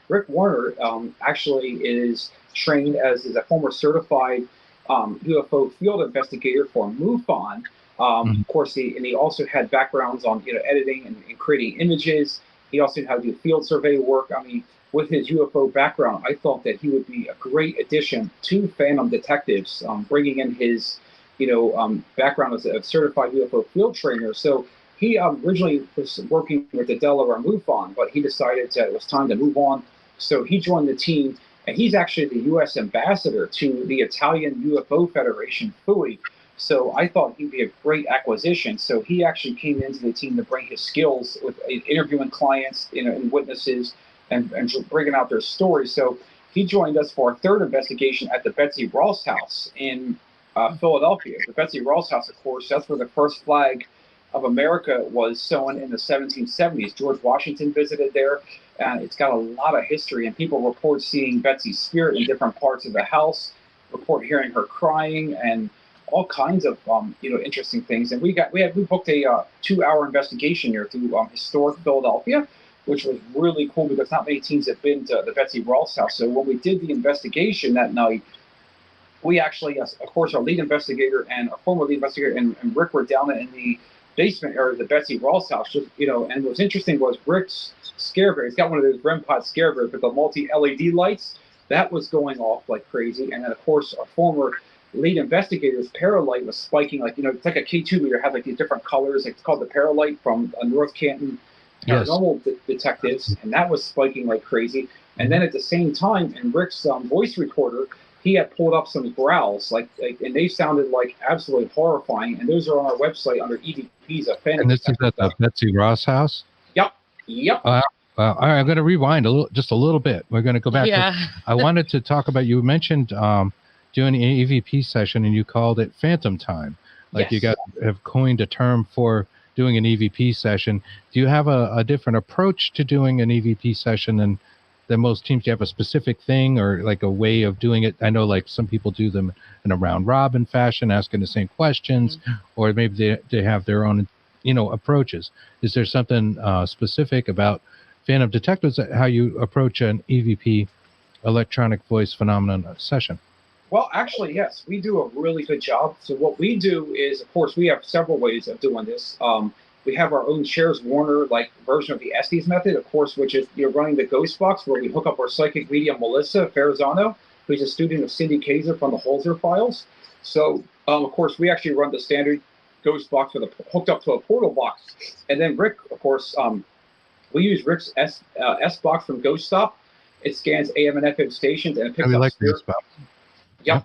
Rick Warner actually is trained as a former certified UFO field investigator for MUFON. Of course, he also had backgrounds on editing and creating images. He also knew how to do field survey work. I mean, with his UFO background, I thought that he would be a great addition to Phantom Detectives, bringing in his background as a certified UFO field trainer. So he originally was working with the Delaware MUFON, but he decided that it was time to move on. So he joined the team, and he's actually the U.S. ambassador to the Italian UFO Federation, FUI. So I thought he'd be a great acquisition. So he actually came into the team to bring his skills with interviewing clients, and witnesses, and bringing out their stories. So he joined us for our third investigation at the Betsy Ross House in Philadelphia. The Betsy Ross House, of course, that's where the first flag of America was sewn in the 1770s. George Washington visited there, and it's got a lot of history. And people report seeing Betsy's spirit in different parts of the house, report hearing her crying, and all kinds of interesting things. And we booked a 2-hour investigation here through historic Philadelphia, which was really cool because not many teams have been to the Betsy Ross House. So when we did the investigation that night, we actually, of course, our lead investigator and our former lead investigator and Rick were down in the basement area of the Betsy Ross House. And what's interesting was Rick's scare bear. He's got one of those REM pod scare bears with the multi-LED lights. That was going off like crazy. And then, of course, our former lead investigator's paralight was spiking it's like a K2 meter, had like these different colors. It's called the paralight from North Canton Paranormal Detectives, and that was spiking like crazy. And then at the same time, in Rick's voice recorder, he had pulled up some growls, and they sounded like absolutely horrifying. And those are on our website under EVPs. And this is at the Betsy Ross House? Yep. All right, I'm going to rewind just a little bit. We're going to go back. Yeah. I wanted to talk about, you mentioned doing an EVP session, and you called it Phantom Time. Like you have coined a term for doing an EVP session. Do you have a different approach to doing an EVP session than most teams? Do you have a specific thing or like a way of doing it? I know like some people do them in a round robin fashion, asking the same questions, or maybe they have their own, approaches. Is there something specific about Phantom Detectives, how you approach an EVP, electronic voice phenomenon session? Well, actually, yes, we do a really good job. So what we do is, of course, we have several ways of doing this. We have our own Shares Warner version of the Estes method, of course, which is running the Ghost Box, where we hook up our psychic medium Melissa Ferrazano, who's a student of Cindy Kaiser from the Holzer Files. So, of course, we actually run the standard Ghost Box hooked up to a portal box. And then Rick, of course, we use Rick's S box from Ghost Stop. It scans AM and FM stations and it picks up spirit. Yep.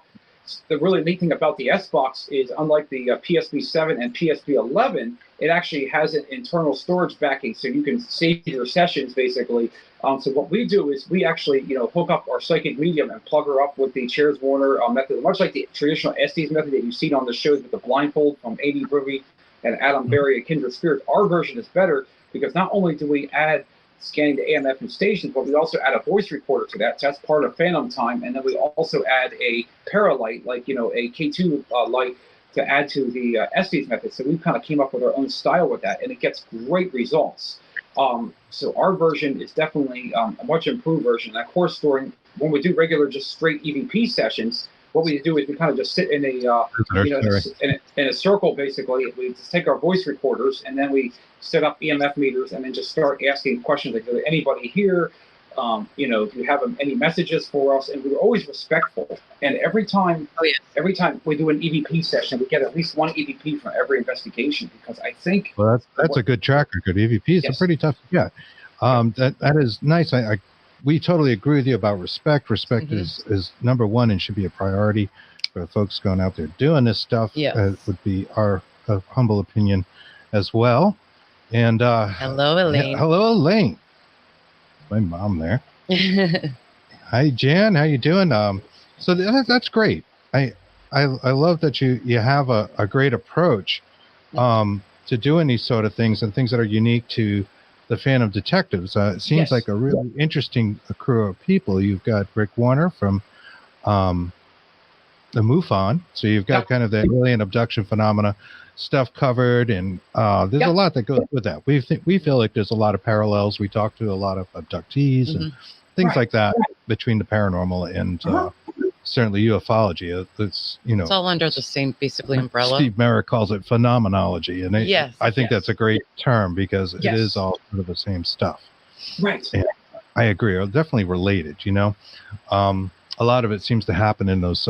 The really neat thing about the S-Box is, unlike the PSB-7 and PSB-11, it actually has an internal storage backing, so you can save your sessions, basically. So what we do is we actually, hook up our psychic medium and plug her up with the Shares Warner method, much like the traditional Estes method that you've seen on the shows with the blindfold from A.D. Bruvy and Adam Berry at Kindred Spirits. Our version is better because not only do we add scanning the AM FM stations, but we also add a voice recorder to that. So that's part of Phantom Time. And then we also add a paralight, a K2 light to add to the Estes method. So we kind of came up with our own style with that, and it gets great results. So our version is definitely a much improved version. And of course, when we do regular, just straight EVP sessions, what we do is we kind of just sit in in a circle, basically. We just take our voice recorders, and then we set up EMF meters, and then just start asking questions like, is anybody here? Do you have any messages for us? And we were always respectful. And every time we do an EVP session, we get at least one EVP from every investigation, because I think... Well, that's a good track record. EVP is a pretty tough... Yeah. That is nice. We totally agree with you about respect. Respect is number one and should be a priority for the folks going out there doing this stuff. Would be our humble opinion as well. And hello, Elaine. Hello, Elaine. My mom there. Hi, Jan. How you doing? So that's great. I love that you have a great approach to doing these sort of things and things that are unique to the Phantom Detectives. It seems like a really interesting crew of people. You've got Rick Warner from the MUFON, so you've got kind of the alien abduction phenomena stuff covered, and there's a lot that goes with that. We feel like there's a lot of parallels. We talk to a lot of abductees and things like that between the paranormal and certainly ufology. It's it's all under the same basically umbrella. Steve Merrick calls it phenomenology, and I think that's a great term because it is all sort of the same stuff. Right. And I agree. Are definitely related. A lot of it seems to happen in those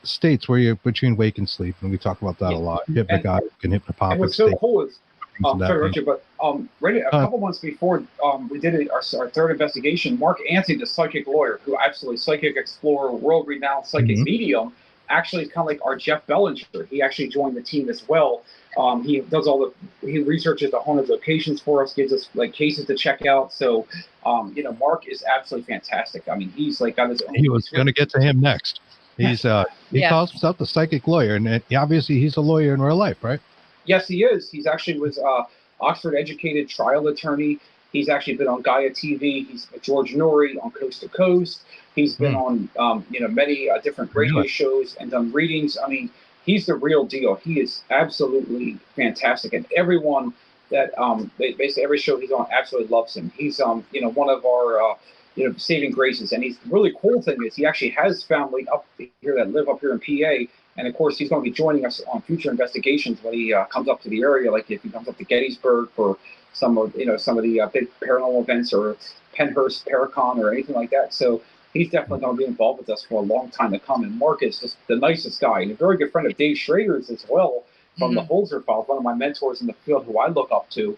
states where you're between wake and sleep, and we talk about that a lot. Hypnagogic and hypnopompic. And what's so cool is, sorry, Richard, but right a couple months before we did our third investigation, Mark Anthony, the psychic lawyer, who absolutely psychic explorer, world-renowned psychic medium, actually is kind of like our Jeff Bellinger. He actually joined the team as well. He does he researches the haunted locations for us, gives us like cases to check out. So, Mark is absolutely fantastic. I mean, he's like got his own. He was going to get to him next. He's he calls himself the psychic lawyer, and obviously he's a lawyer in real life, right? Yes, he is. He's actually was Oxford educated trial attorney. He's actually been on Gaia TV. He's with George Norrie on Coast to Coast. He's been on many different radio shows and done readings. I mean, he's the real deal. He is absolutely fantastic, and everyone that basically every show he's on absolutely loves him. He's one of our saving graces, and the really cool thing is he actually has family up here that live up here in PA. And of course, he's going to be joining us on future investigations when he comes up to the area. Like if he comes up to Gettysburg for some of the big paranormal events, or Pennhurst Paracon or anything like that. So he's definitely going to be involved with us for a long time to come. And Mark is just the nicest guy, and a very good friend of Dave Schrader's as well from the Holzer Files, one of my mentors in the field who I look up to.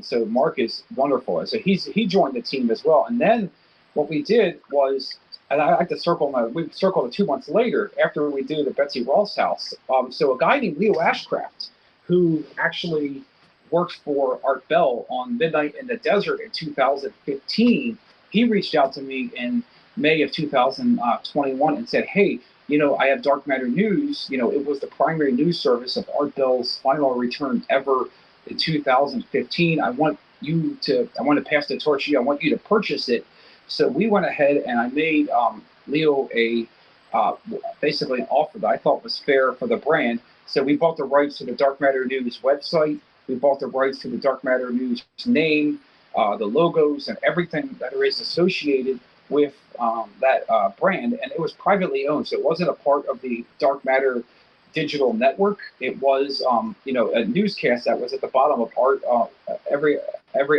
So Mark is wonderful. So he joined the team as well. And then what we did was, and I like to we circled it 2 months later after we do the Betsy Ross house. So a guy named Leo Ashcraft, who actually worked for Art Bell on Midnight in the Desert in 2015, he reached out to me in May of 2021 and said, hey, I have Dark Matter News. It was the primary news service of Art Bell's final return ever in 2015. I want to pass the torch to you. I want you to purchase it. So we went ahead and I made Leo basically an offer that I thought was fair for the brand. So we bought the rights to the Dark Matter News website. We bought the rights to the Dark Matter News name, the logos, and everything that is associated with that brand. And it was privately owned, so it wasn't a part of the Dark Matter digital network. It was, a newscast that was at the bottom of Art every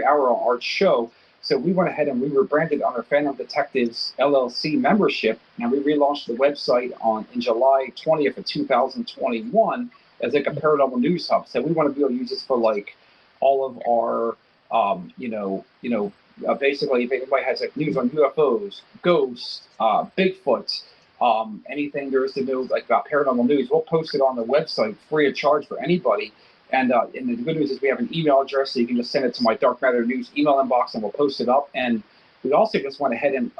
hour on Art's show. So we went ahead and we rebranded under Phantom Detectives LLC membership, and we relaunched the website in July 20th of 2021 as like a paranormal news hub. So we want to be able to use this for like all of our, basically if anybody has like news on UFOs, ghosts, Bigfoot, anything there is to know like about paranormal news, we'll post it on the website free of charge for anybody. And the good news is we have an email address, so you can just send it to my Dark Matter News email inbox, and we'll post it up. And we also just went ahead and,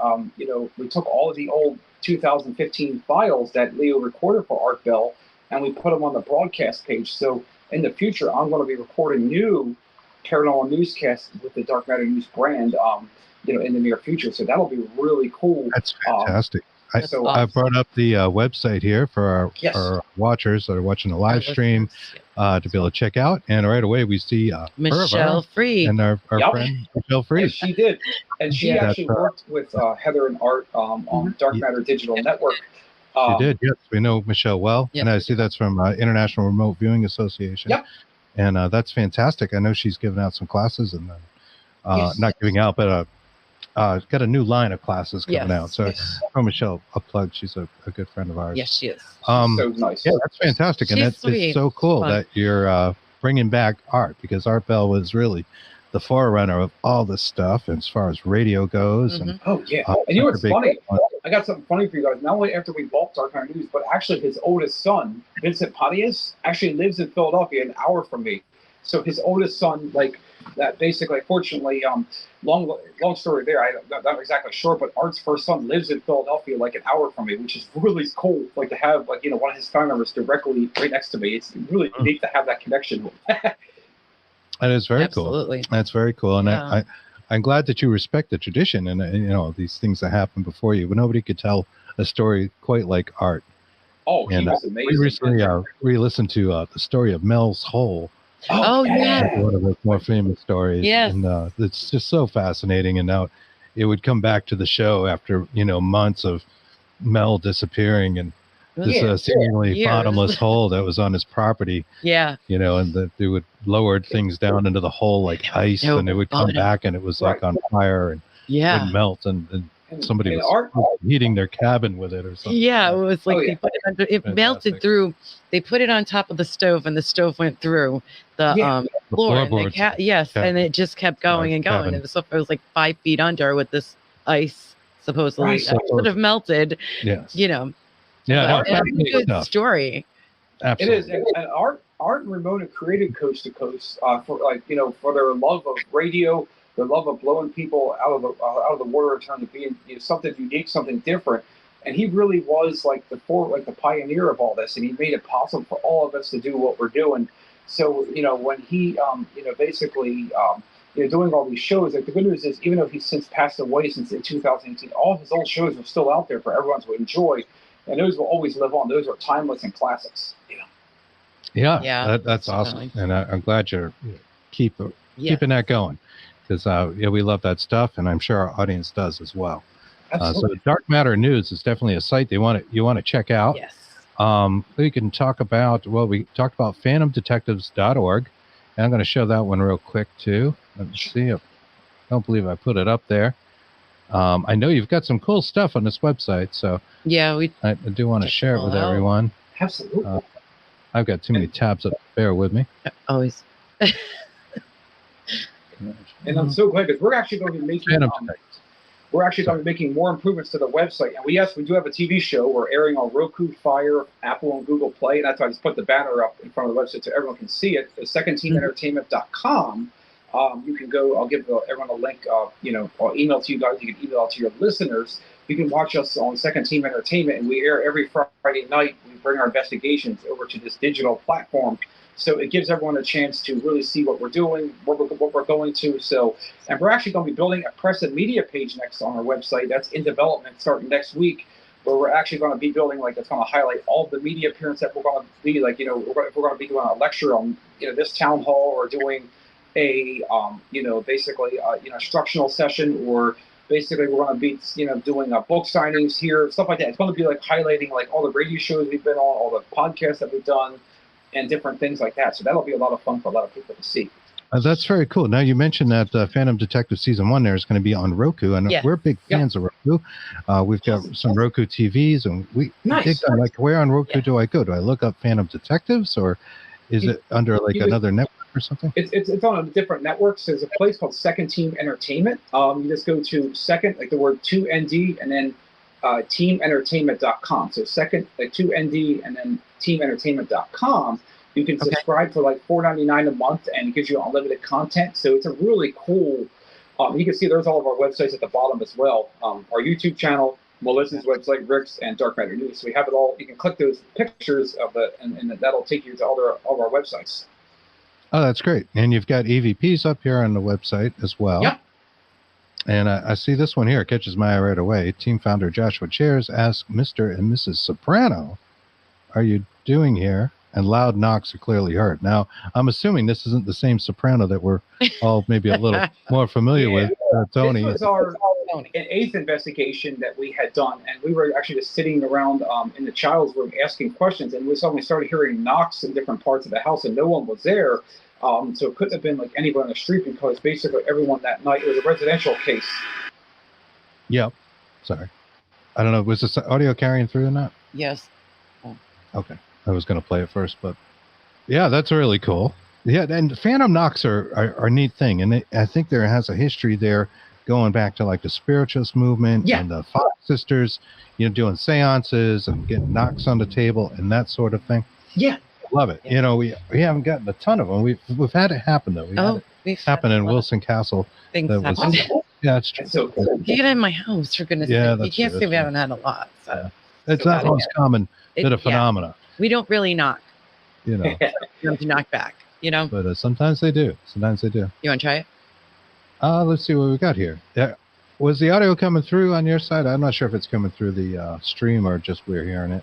we took all of the old 2015 files that Leo recorded for Art Bell, and we put them on the broadcast page. So in the future, I'm going to be recording new paranormal newscasts with the Dark Matter News brand, in the near future. So that'll be really cool. That's fantastic. I brought up the website here for our watchers that are watching the live stream to be able to check out. And right away we see Michelle Freed and our friend Michelle Freed. And she did. And she actually worked with Heather and Art on Dark Matter Digital Network. She did, yes. We know Michelle well. Yep. And I see that's from International Remote Viewing Association. Yep. And that's fantastic. I know she's given out some classes and not giving out, but got a new line of classes coming out. So, Michelle, a plug. She's a good friend of ours. Yes, she is. So nice. Yeah, that's fantastic. And it's so cool that you're bringing back Art, because Art Bell was really the forerunner of all this stuff as far as radio goes. And, and you know what's funny? I got something funny for you guys. Not only after we bought Dark Matter News, but actually his oldest son, Vincent Pontius, actually lives in Philadelphia, an hour from me. So his oldest son, that basically, fortunately, long story there. I'm not exactly sure, but Art's first son lives in Philadelphia, like an hour from me, which is really cool. Like to have, one of his family members directly right next to me. It's really neat to have that connection. That is very Absolutely. cool. That's very cool, and I'm glad that you respect the tradition and these things that happened before you. But nobody could tell a story quite like Art. Oh, he was amazing. We recently re-listened to the story of Mel's Hole. Oh, yeah. One of the more famous stories. Yes. And it's just so fascinating. And now it would come back to the show after, months of Mel disappearing and this seemingly bottomless hole that was on his property. Yeah. You know, and they would lower things down into the hole like ice, and it would come back, and it was like on fire and would melt, and somebody was heating their cabin with it or something. Yeah, it was like they put it under, it melted through. They put it on top of the stove, and the stove went through the floor. And and it just kept going and going. It was like 5 feet under with this ice supposedly. It would have melted. Yes. You know. Yeah, it's a good story. Absolutely. It is, and Art and Ramona created Coast to Coast for for their love of radio, their love of blowing people out of the water in terms of being something unique, something different. And he really was like the pioneer of all this, and he made it possible for all of us to do what we're doing. So when he basically doing all these shows, like the good news is even though he's since passed away since in 2018, all of his old shows are still out there for everyone to enjoy. And those will always live on. Those are timeless and classics. Yeah, that's awesome. And I'm glad you're keeping that going, because we love that stuff, and I'm sure our audience does as well. So Dark Matter News is definitely a site you want to check out. Yes. We can talk about we talked about phantomdetectives.org, and I'm going to show that one real quick too. Let me see. I don't believe I put it up there. I know you've got some cool stuff on this website, so I do want to share it with everyone. Absolutely. I've got too many tabs up. Bear with me. Always. And I'm so glad because we're actually going to be making more improvements to the website. And we do have a TV show. We're airing on Roku, Fire, Apple, and Google Play. And that's why I just put the banner up in front of the website so everyone can see it. It's secondteamentertainment.com. You can go. I'll give everyone a link. I'll email to you guys. You can email it to your listeners. You can watch us on Second Team Entertainment, and we air every Friday night. We bring our investigations over to this digital platform, so it gives everyone a chance to really see what we're doing, what we're going to. So, and we're actually going to be building a press and media page next on our website. That's in development starting next week, where we're actually going to be building it's going to highlight all of the media appearances that we're going to be we're going to be doing a lecture on this town hall, or doing a basically instructional session, or basically we're going to be doing book signings here, stuff like that. It's going to be highlighting all the radio shows we've been on, all the podcasts that we've done, and different things like that. So that'll be a lot of fun for a lot of people to see. That's very cool. Now you mentioned that Phantom Detective Season 1 there is going to be on Roku, and we're big fans of Roku. We've got some Roku TVs, and we dig them. Where on Roku do I go? Do I look up Phantom Detectives, or is it under another network or something? It's on different networks. There's a place called Second Team Entertainment. You just go to second, the word 2ND, and then teamentertainment.com. So second, 2ND, and then teamentertainment.com. You can subscribe for $4.99 a month, and it gives you unlimited content. So it's a really cool. You can see there's all of our websites at the bottom as well. Our YouTube channel, Melissa's website, Rick's, and Dark Matter News. So we have it all. You can click those pictures of and that'll take you to all of our websites. Oh, that's great. And you've got EVPs up here on the website as well. Yep. And I see this one here. It catches my eye right away. Team founder Joshua Chairs asks Mr. and Mrs. Soprano, "Are you doing here?" And loud knocks are clearly heard. Now, I'm assuming this isn't the same soprano that we're all maybe a little more familiar with, Tony. This was our 8th investigation that we had done, and we were actually just sitting around in the child's room asking questions, and we suddenly started hearing knocks in different parts of the house, and no one was there. So it couldn't have been anybody on the street, because basically everyone that night, it was a residential case. Yep. Sorry. I don't know. Was this audio carrying through or not? Yes. Oh. Okay. I was going to play it first, but yeah, that's really cool. Yeah, and phantom knocks are a neat thing, and I think there has a history there going back to the spiritualist movement and the Fox sisters, doing seances and getting knocks on the table and that sort of thing. Yeah, love it. Yeah. We haven't gotten a ton of them. We've had it happen though. We've happened in Wilson Castle. Things happen. Yeah, it's true. So cool. You get in my house, for goodness sake. You can't say we haven't had a lot. So. Yeah. It's not the most common bit of phenomena. We don't really knock. You have to knock back. But sometimes they do. You want to try it? Let's see what we got here. Was the audio coming through on your side? I'm not sure if it's coming through the stream or just we're hearing it.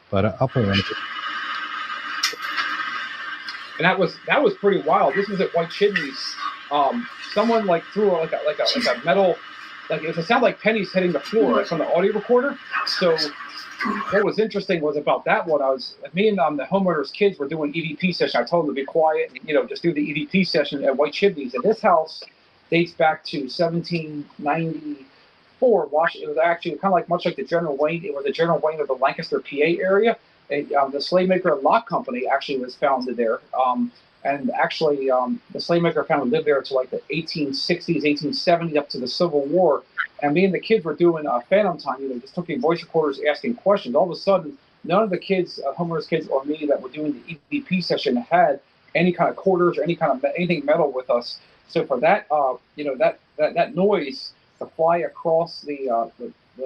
But I'll put it on. And that was pretty wild. This was at White Chimneys. Someone threw a metal like it sounded like pennies hitting the floor, like on the audio recorder. So what was interesting was about that one. Me and the homeowners' kids were doing EVP session. I told them to be quiet and just do the EVP session at White Chimneys. And this house dates back to 1794. It was actually kind of like much like the General Wayne. It was the General Wayne of the Lancaster, PA area. And, the Slave Maker Lock Company actually was founded there. And actually, the slave maker family lived there until like the 1860s, 1870s, up to the Civil War. And me and the kids were doing Phantom Time, just taking voice recorders, asking questions. All of a sudden, none of the kids, homeowners' kids or me that were doing the EVP session had any kind of quarters or anything metal with us. So for that, that noise to fly across the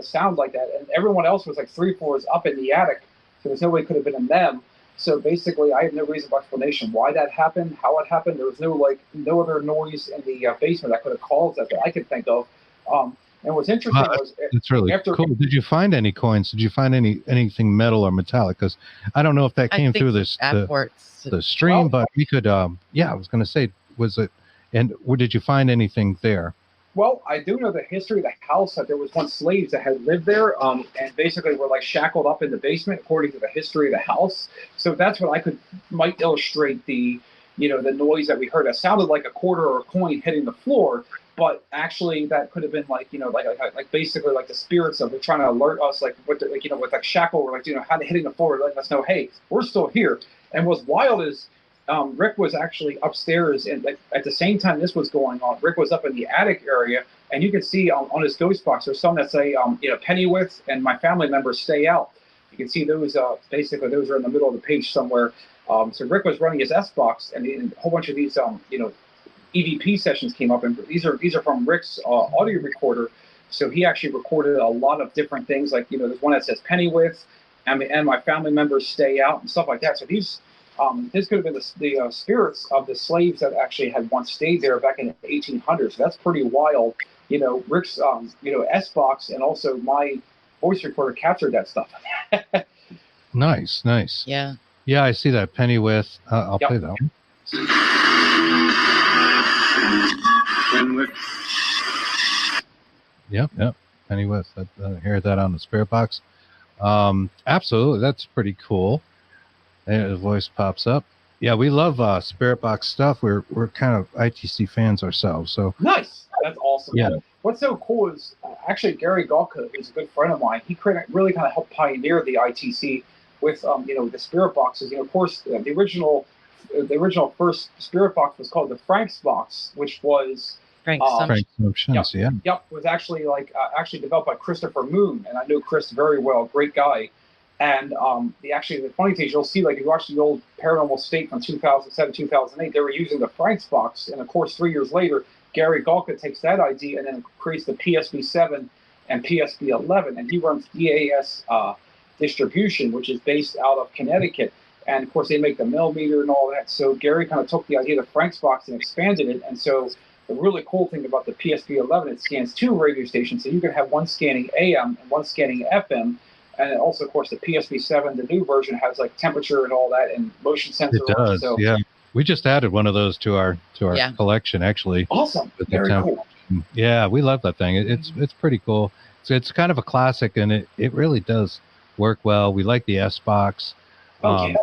sound like that, and everyone else was like 3 floors up in the attic, so there's no way it could have been in them. So basically, I have no reasonable explanation why that happened, how it happened. There was no other noise in the basement that could have caused that I could think of. And what's interesting was it's really cool. Did you find any coins? Did you find anything metal or metallic? Because I don't know if that came through the stream, but we could. I was going to say, was it? And did you find anything there? Well, I do know the history of the house, that there was once slaves that had lived there, and basically were like shackled up in the basement, according to the history of the house. So that's what might illustrate the noise that we heard. It sounded like a quarter or a coin hitting the floor, but actually that could have been basically like the spirits of it trying to alert us, with shackle, or how to hitting the floor, letting us know, hey, we're still here. And what's wild is, Rick was actually upstairs, and at the same time this was going on, Rick was up in the attic area, and you can see on his ghost box there's some that say Pennyworth and my family members stay out. You can see those basically those are in the middle of the page somewhere. So Rick was running his S box, and a whole bunch of these EVP sessions came up, and these are from Rick's audio recorder. So he actually recorded a lot of different things, like there's one that says Pennyworth and my family members stay out and stuff like that. So these this could have been the spirits of the slaves that actually had once stayed there back in the 1800s. So that's pretty wild. Rick's S box and also my voice recorder captured that stuff. Nice. Yeah, I see that. Pennyworth. I'll play that one. Yep. Pennyworth. I hear that on the spirit box. Absolutely, that's pretty cool. And the voice pops up. Yeah, we love spirit box stuff. We're kind of ITC fans ourselves. So nice. That's awesome. Yeah. What's so cool is actually Gary Galka is a good friend of mine. He really kind of helped pioneer the ITC with the spirit boxes. Of course, the original first spirit box was called the Frank's box, which was Frank's Assumptions. Yep, was actually developed by Christopher Moon, and I know Chris very well, great guy. And the funny thing is, you'll see, if you watch the old Paranormal State from 2007, 2008, they were using the Frank's box, and of course 3 years later, Gary Galka takes that idea and then creates the PSB7 and PSB11, and he runs DAS distribution, which is based out of Connecticut. And of course, they make the millimeter and all that. So Gary kind of took the idea of the Frank's box and expanded it. And so the really cool thing about the PSB11, it scans 2 radio stations, so you can have one scanning AM and one scanning FM. And also, of course, the PSB7, the new version, has temperature and all that, and motion sensor. It does, so, yeah. We just added one of those to our collection, actually. Awesome, very cool. Yeah, we love that thing. It's pretty cool. It's kind of a classic, and it really does work well. We like the S box. I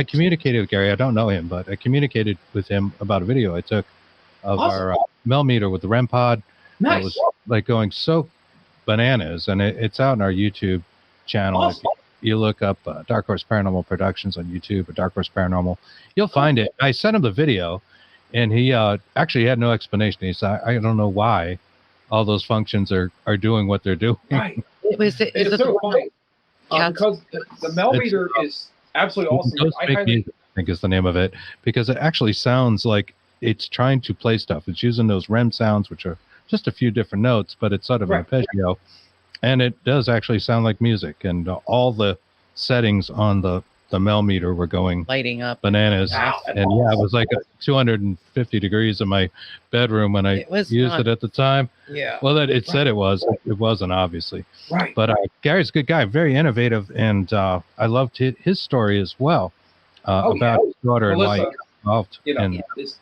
communicated with Gary. I don't know him, but I communicated with him about a video I took of our millimeter with the REM pod. Nice. It was going so bananas, and it's out on our YouTube channel. Awesome. If you look up Dark Horse Paranormal Productions on YouTube or Dark Horse Paranormal, you'll find it. I sent him the video, and he actually had no explanation. He said, I don't know why all those functions are doing what they're doing. Right. It's so funny because the millimeter is absolutely awesome. I think is the name of it, because it actually sounds like it's trying to play stuff. It's using those REM sounds, which are just a few different notes, but it's sort of an arpeggio. And it does actually sound like music, and all the settings on the millimeter were going lighting up bananas. Wow. And it was like 250 degrees in my bedroom when I used it at the time. Yeah. Well, it said it was. It wasn't, obviously. Right. But Gary's a good guy, very innovative, and I loved his story as well about his daughter Melissa, and why he involved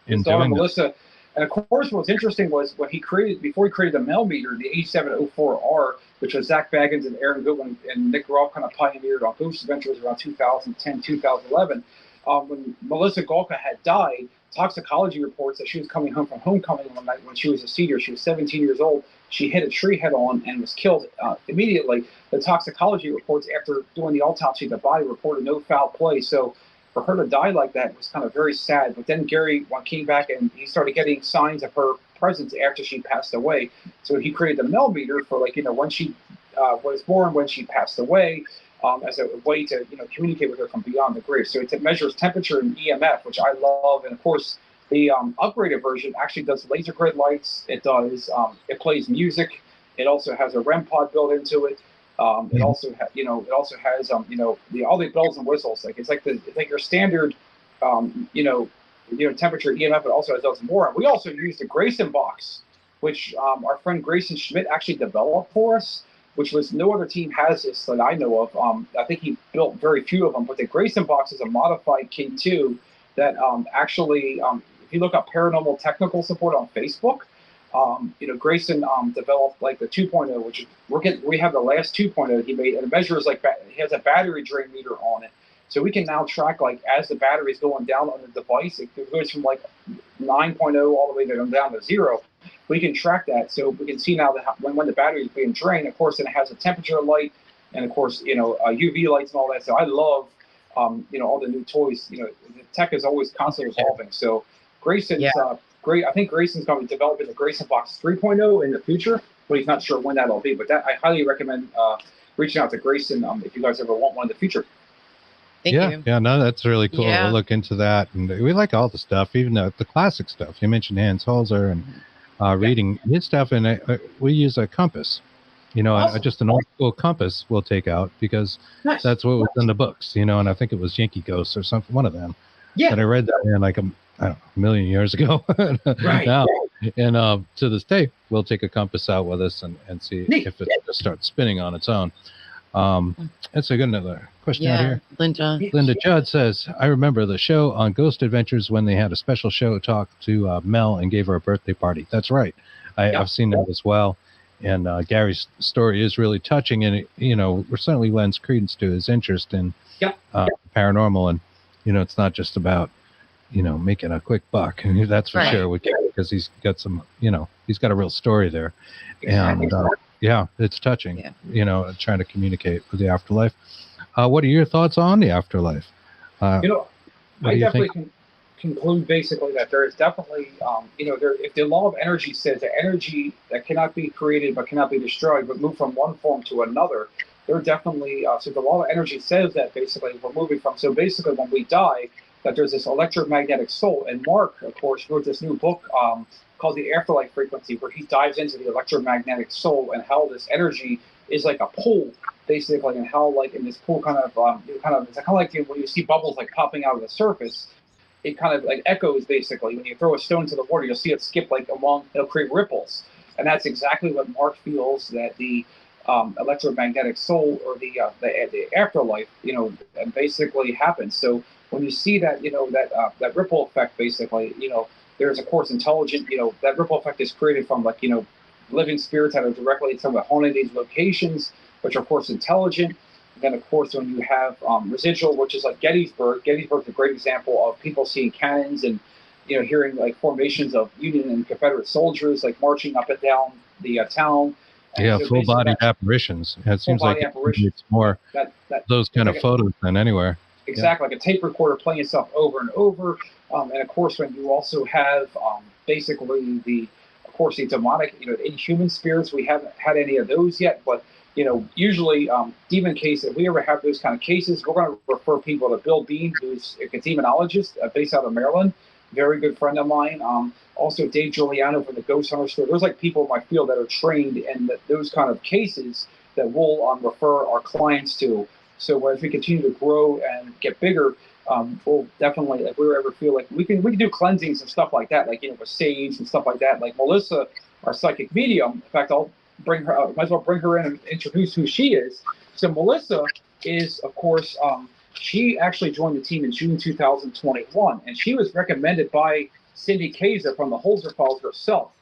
his daughter Melissa. And of course, what was interesting was before he created the Mel meter, the A704R, which was Zach Baggins and Aaron Goodwin and Nick Roth kind of pioneered on Ghost Adventures around 2010, 2011. When Melissa Golka had died, toxicology reports that she was coming home from homecoming one night when she was a senior. She was 17 years old. She hit a tree head on and was killed immediately. The toxicology reports after doing the autopsy of the body reported no foul play. So for her to die like that was kind of very sad. But then Gary came back and he started getting signs of her presence after she passed away. So he created the Mel meter for when she was born, when she passed away, as a way to communicate with her from beyond the grave. So it measures temperature and EMF, which I love. And of course, the upgraded version actually does laser grid lights. It does it plays music. It also has a REM pod built into it. It also has all the bells and whistles. It's like your standard temperature EMF. It also does more. We also use the Grayson box, which our friend Grayson Schmidt actually developed for us, which was no other team has this that I know of. I think he built very few of them, but the Grayson box is a modified K2 that actually, if you look up paranormal technical support on Facebook, Grayson developed like the 2.0, which we have the last 2.0 he made, and it measures he has a battery drain meter on it, so we can now track as the battery is going down on the device. It goes from 9.0 all the way down to 0. We can track that, so we can see now that when the battery is being drained. Of course, and it has a temperature light, and of course, UV lights and all that. So I love, all the new toys. The tech is always constantly evolving. So Grayson's great. I think Grayson's going to be developing the Grayson Box 3.0 in the future, but he's not sure when that'll be. But I highly recommend reaching out to Grayson if you guys ever want one in the future. Thank you. Yeah, no, that's really cool. Yeah. We'll look into that, and we like all the stuff, even the classic stuff. You mentioned Hans Holzer and reading his stuff, and we use a compass. Awesome. Just an old school compass we'll take out because that's what was in the books. And I think it was Yankee Ghosts or something, one of them. Yeah. And I read that in a million years ago. Right. Now, and to this day, we'll take a compass out with us and see if it just starts spinning on its own. That's a good another question out here. Linda Judd says, I remember the show on Ghost Adventures when they had a special show talk to Mel and gave her a birthday party. That's right. I've seen that as well. And Gary's story is really touching, and it certainly lends credence to his interest in paranormal. And it's not just about making a quick buck. That's for sure with Gary, because he's got some he's got a real story there. And it's touching. Trying to communicate with the afterlife. What are your thoughts on the afterlife? I definitely can conclude basically that there is definitely, if the law of energy says that energy that cannot be created but cannot be destroyed but move from one form to another, there definitely, so the law of energy says that basically we're moving from, so basically when we die, that there's this electromagnetic soul. And Mark, of course, wrote this new book called The Afterlife Frequency, where he dives into the electromagnetic soul and how this energy is like a pool, basically, and how in this pool it's kind of like when you see bubbles popping out of the surface. It kind of echoes basically. When you throw a stone into the water, you'll see it skip along. It'll create ripples, and that's exactly what Mark feels that the electromagnetic soul or the afterlife, basically happens. So when you see that, that ripple effect, basically, there's of course intelligent, that ripple effect is created from living spirits that are directly haunting these locations, which are of course intelligent. And then, of course, when you have residual, which is like Gettysburg is a great example of people seeing cannons and, hearing formations of Union and Confederate soldiers marching up and down the town. And so full-bodied apparitions. It seems like it's more those kind of photos than anywhere. Exactly, like a tape recorder playing itself over and over. And of course, when you also have basically the demonic, inhuman spirits, we haven't had any of those yet, but usually demon case, if we ever have those kind of cases, we're going to refer people to Bill Bean, who's a demonologist based out of Maryland, very good friend of mine. Also Dave Giuliano from the Ghost Hunter Store. There's people in my field that are trained in those kind of cases that we'll refer our clients to. So as we continue to grow and get bigger, we'll definitely, if we ever feel we can do cleansings and stuff like that, with sage and stuff like that. Like Melissa, our psychic medium. In fact, I'll bring her. Might as well bring her in and introduce who she is. So Melissa is, of course, she actually joined the team in June 2021, and she was recommended by Cindy Kaza from the Holzer Files herself.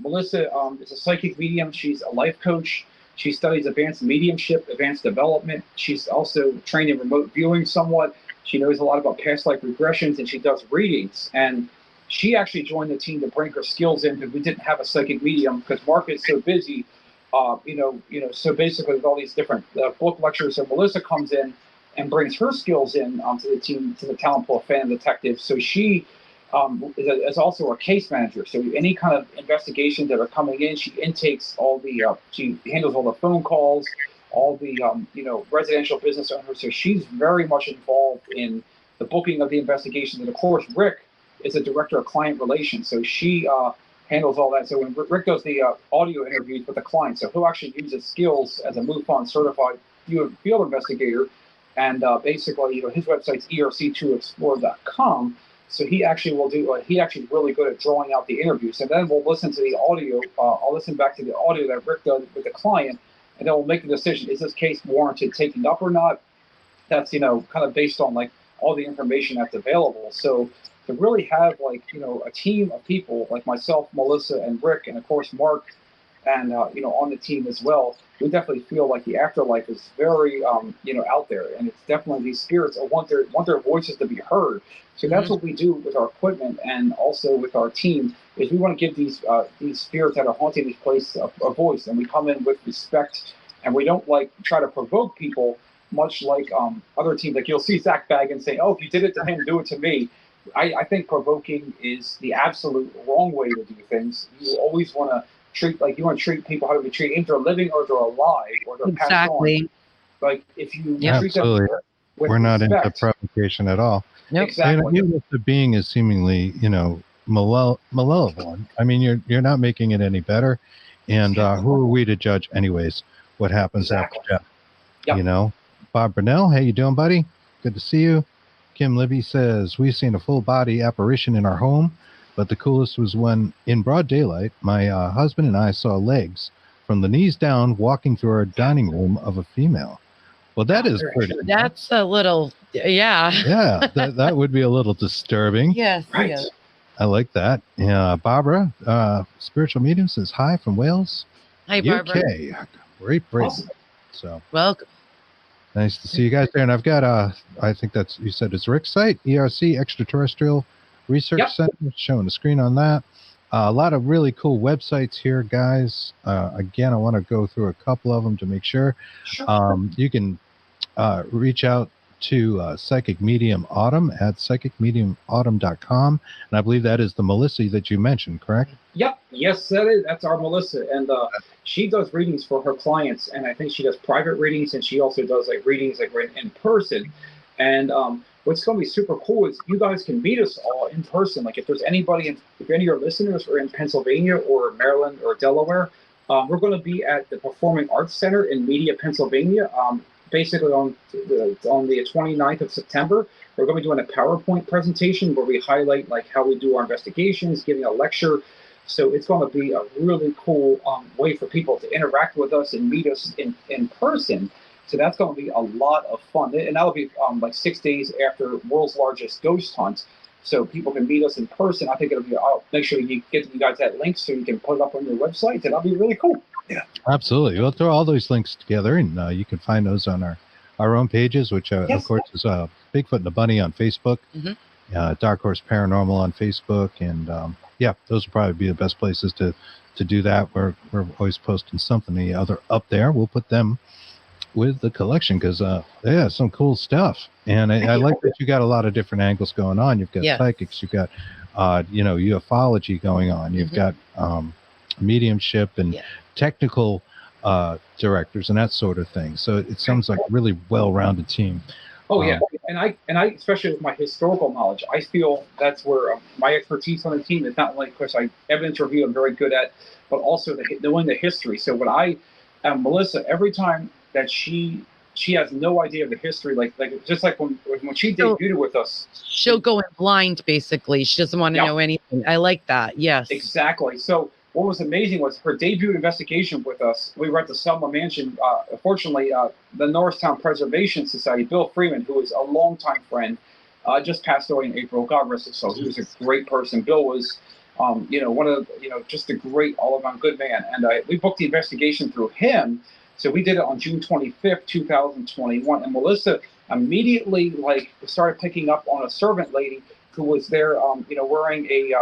Melissa is a psychic medium. She's a life coach. She studies advanced mediumship, advanced development. She's also trained in remote viewing somewhat. She knows a lot about past life regressions, and she does readings. And she actually joined the team to bring her skills in because we didn't have a psychic medium because Mark is so busy. So basically with all these different book lectures, so Melissa comes in and brings her skills in to the team, to the talent pool of fan detectives. So she is also a case manager. So any kind of investigations that are coming in, she intakes all the, she handles all the phone calls, all the, residential business owners. So she's very much involved in the booking of the investigations. And of course, Rick is a director of client relations. So she handles all that. So when Rick does the audio interviews with the client, so he'll actually use his skills as a MUFON certified field investigator. And basically, his website's erc2explore.com. So he actually will do, he actually is really good at drawing out the interviews. And then we'll listen to the audio. I'll listen back to the audio that Rick does with the client. And then we'll make a decision. Is this case warranted taking up or not? That's, kind of based on like all the information that's available. So to really have a team of people like myself, Melissa, and Rick, and of course Mark, and on the team as well, we definitely feel like the afterlife is very out there, and it's definitely these spirits want their voices to be heard. So that's what we do with our equipment and also with our team, is we want to give these spirits that are haunting these places a voice, and we come in with respect, and we don't try to provoke people, much like other teams. Like you'll see Zach Baggins saying, "Oh, if you did it to him, do it to me." I think provoking is the absolute wrong way to do things. You always want to treat people how to be treated, if they're living or they're alive or they're passed on. Like if you treat them with we're not respect, into provocation at all. Nope. Exactly. Even if the being is seemingly, malevolent, I mean, you're not making it any better. And who are we to judge, anyways? What happens after death? Yep. Bob Burnell, how you doing, buddy? Good to see you. Kim Libby says, we've seen a full body apparition in our home, but the coolest was when, in broad daylight, my husband and I saw legs from the knees down walking through our dining room of a female. Well, that is pretty. That's a little, yeah. Yeah, that would be a little disturbing. Yes. Right. Yes. I like that. Yeah, Barbara, Spiritual Medium, says hi from Wales. Hi, Barbara. UK. Great break. Awesome. So welcome. Nice to see you guys there. And I've got, I think that's, you said it's Rick's site, ERC Extraterrestrial Research Center, showing the screen on that. A lot of really cool websites here, guys. Again, I want to go through a couple of them to make sure. You can reach out to Psychic Medium Autumn at psychicmediumautumn.com. And I believe that is the Melissa that you mentioned, correct? Yep. Yes, that is. That's our Melissa. And she does readings for her clients. And I think she does private readings, and she also does readings in person. And what's going to be super cool is you guys can meet us all in person. Like if there's anybody, if any of your listeners are in Pennsylvania or Maryland or Delaware, we're going to be at the Performing Arts Center in Media, Pennsylvania. Basically on the 29th of September. We're going to be doing a PowerPoint presentation where we highlight how we do our investigations, giving a lecture. So it's going to be a really cool way for people to interact with us and meet us in person. So that's going to be a lot of fun. And that'll be 6 days after World's Largest Ghost Hunt. So people can meet us in person. I think it'll be, I'll make sure you get you guys that link so you can put it up on your website, and that'll be really cool. Yeah, absolutely. We'll throw all those links together, and you can find those on our own pages, which of course is Bigfoot and the Bunny on Facebook, Dark Horse Paranormal on Facebook, and those will probably be the best places to do that. We're always posting something or the other up there. We'll put them with the collection because some cool stuff, and I like that you got a lot of different angles going on. You've got psychics, you've got ufology going on, you've got mediumship and technical directors and that sort of thing. So it sounds like a really well-rounded team. Oh yeah, and I especially with my historical knowledge, I feel that's where my expertise on the team is not only, of course, evidence review I'm very good at, but also knowing the history. So when Melissa, every time that she has no idea of the history, just like when she debuted with us, she'll go in blind. Basically, she doesn't want to know anything. I like that. Yes, exactly. So what was amazing was her debut investigation with us. We were at the Selma Mansion. Fortunately, the Norristown Preservation Society, Bill Freeman, who is a longtime friend, just passed away in April. God rest his soul. He was a great person. Bill was, one of, just a great all-around good man. And we booked the investigation through him. So we did it on June 25th, 2021. And Melissa immediately started picking up on a servant lady who was there, wearing a,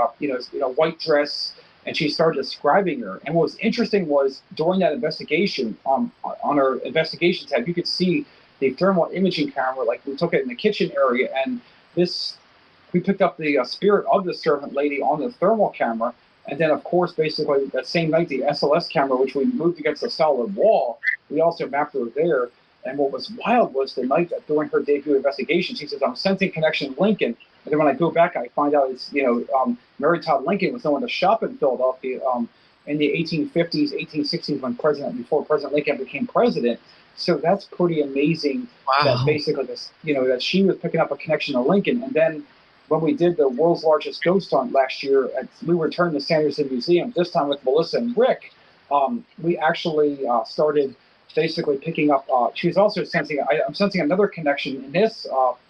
white dress, and she started describing her. And what was interesting was during that investigation, on our investigation tab, you could see the thermal imaging camera, like we took it in the kitchen area, and we picked up the spirit of the servant lady on the thermal camera. And then, of course, basically that same night, the SLS camera, which we moved against a solid wall, we also mapped her there. And what was wild was the night that during her debut investigation, she says, "I'm sensing connection Lincoln." And then when I go back, I find out it's, Mary Todd Lincoln was someone to shop in Philadelphia in the 1850s, 1860s, before President Lincoln became president. So that's pretty amazing. Wow. That basically this, that she was picking up a connection to Lincoln. And then when we did the world's largest ghost hunt last year, we returned to Sanderson Museum, this time with Melissa and Rick. We actually started basically picking up, she was also I'm sensing another connection in this,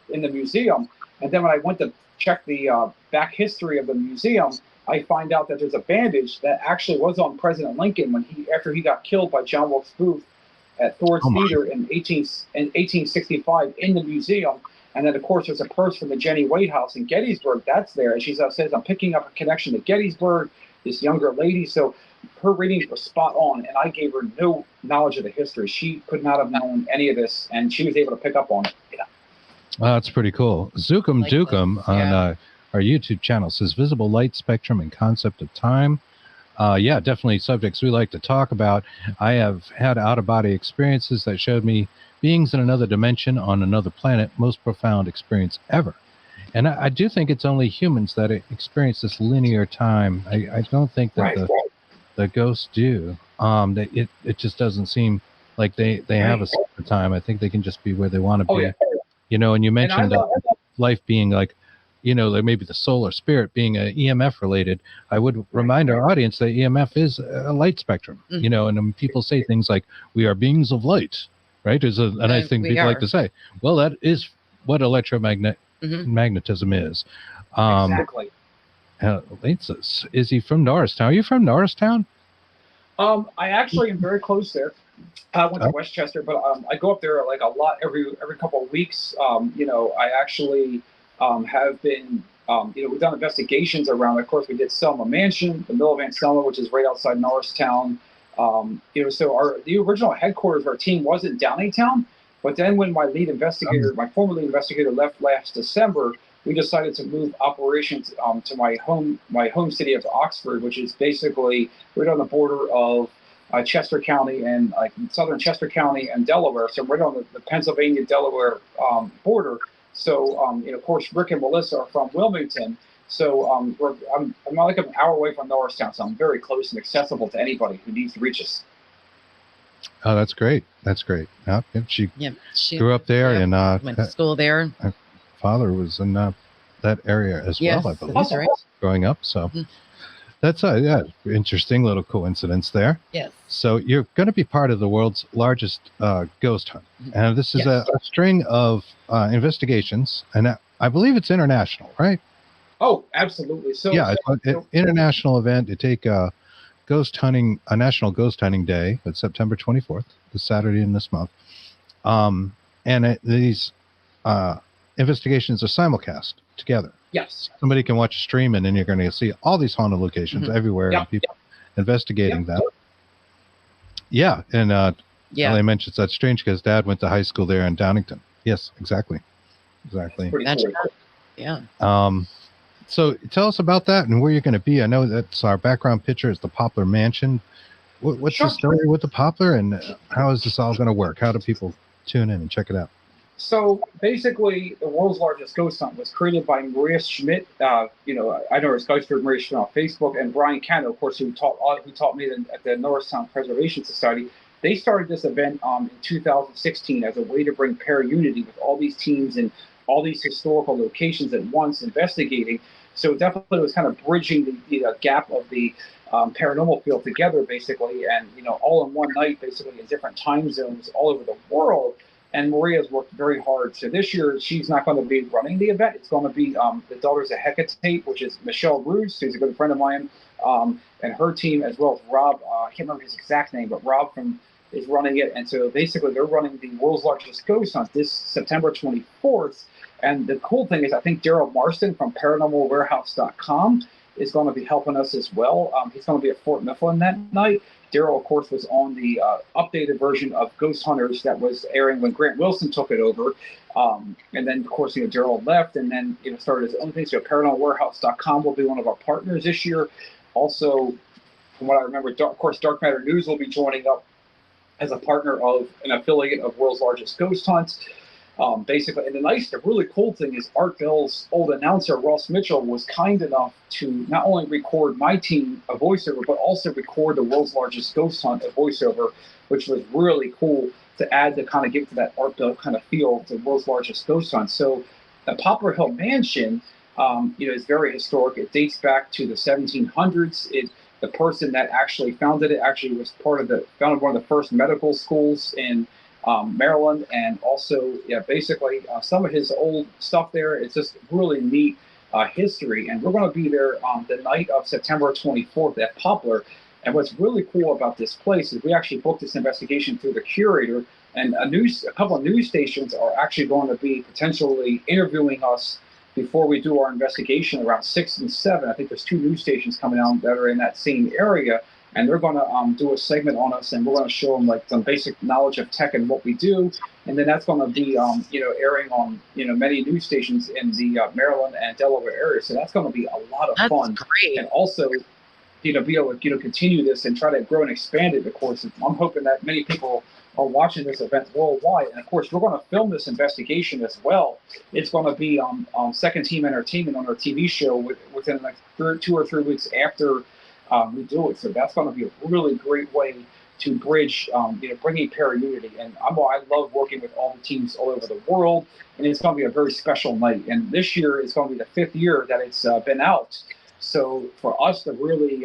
in the museum. And then when I went to check the back history of the museum, I find out that there's a bandage that actually was on President Lincoln after he got killed by John Wilkes Booth at Thor's Theater in 1865 in the museum. And then, of course, there's a purse from the Jenny Wade House in Gettysburg. That's there. And she says, "I'm picking up a connection to Gettysburg," this younger lady. So her readings were spot on, and I gave her no knowledge of the history. She could not have known any of this, and she was able to pick up on it. Yeah. That's pretty cool. Zookum Dookum on our YouTube channel says visible light spectrum and concept of time. Yeah, definitely subjects we like to talk about. I have had out-of-body experiences that showed me beings in another dimension on another planet. Most profound experience ever. And I do think it's only humans that experience this linear time. I don't think that the ghosts do. It just doesn't seem like they have a separate time. I think they can just be where they want to be. Yeah. And you mentioned life being like maybe the soul or spirit being EMF related. I would remind our audience that EMF is a light spectrum, and when people say things like, "We are beings of light," right? Is a nice thing people like to say. Well, that is what magnetism is. Exactly. Is he from Norristown? Are you from Norristown? I actually am very close there. I went to Westchester, but I go up there like a lot every couple of weeks. I actually have been, we've done investigations around. Of course, we did Selma Mansion, the Mill of Selma, which is right outside Norristown. So the original headquarters of our team was in Downingtown, but then when my former lead investigator left last December, we decided to move operations to my home city of Oxford, which is basically right on the border of Chester County and southern Chester County and Delaware. So right on the Pennsylvania-Delaware border. So, of course, Rick and Melissa are from Wilmington. So I'm like an hour away from Norristown, so I'm very close and accessible to anybody who needs to reach us. Oh, that's great. That's great. She grew up there and went to school there. Her father was in that area as well, I believe, right. growing up. So that's interesting little coincidence there. Yes. So you're going to be part of the world's largest ghost hunt. And this is a string of investigations, and I believe it's international, right? Oh, absolutely. So it's an international event. You take a national ghost hunting day. It's September 24th, the Saturday in this month. These investigations are simulcast together. Yes. Somebody can watch a stream, and then you're going to see all these haunted locations everywhere, and people investigating them. Yeah, and they mentioned that's strange because Dad went to high school there in Downingtown. Yes, exactly. That's pretty cool. Yeah. So tell us about that and where you're going to be. I know that's our background picture is the Poplar Mansion. What's the story with the Poplar, and how is this all going to work? How do people tune in and check it out? So basically, the world's largest ghost hunt was created by Maria Schmidt. I know her as Ghost Maria Schmidt on Facebook, and Brian Cano, of course, who taught me at the Norristown Preservation Society. They started this event in 2016 as a way to bring para-unity with all these teams and all these historical locations at once investigating. So definitely it was kind of bridging the gap of the paranormal field together, basically, and all in one night, basically in different time zones all over the world. and Maria's worked very hard. So this year, she's not going to be running the event. It's going to be the Daughters of Hecate, which is Michelle Ruse, who's a good friend of mine, and her team, as well as Rob. I can't remember his exact name, but Rob is running it. And so basically, they're running the world's largest ghost hunt this September 24th. And the cool thing is, I think Daryl Marston from ParanormalWarehouse.com is going to be helping us as well. He's going to be at Fort Mifflin that night. Daryl, of course, was on the updated version of Ghost Hunters that was airing when Grant Wilson took it over. And then, of course, Daryl left and then started his own thing. So ParanormalWarehouse.com will be one of our partners this year. Also, from what I remember, of course, Dark Matter News will be joining up as a partner of an affiliate of World's Largest Ghost Hunt. Basically, and the really cool thing is Art Bell's old announcer, Ross Mitchell, was kind enough to not only record my team a voiceover, but also record the World's Largest Ghost Hunt a voiceover, which was really cool to add to kind of give to that Art Bell kind of feel to World's Largest Ghost Hunt. So the Poplar Hill Mansion, is very historic. It dates back to the 1700s. The person that actually founded it actually was founded one of the first medical schools in Maryland, and also, basically some of his old stuff there. It's just really neat history, and we're going to be there the night of September 24th at Poplar. And what's really cool about this place is we actually booked this investigation through the curator, and a couple of news stations are actually going to be potentially interviewing us before we do our investigation around 6 and 7. I think there's 2 news stations coming out that are in that same area. And they're going to do a segment on us, and we're going to show them some basic knowledge of tech and what we do. And then that's going to be, airing on, many news stations in the Maryland and Delaware area. So that's going to be a lot of fun. Great. And also, be able to, continue this and try to grow and expand it. Of course, I'm hoping that many people are watching this event worldwide. And of course, we're going to film this investigation as well. It's going to be on Second Team Entertainment on our TV show within like 2 or 3 weeks after we do it. So that's going to be a really great way to bridge, bringing para-unity. And I love working with all the teams all over the world, and it's going to be a very special night. And this year is going to be the 5th year that it's been out. So for us to really,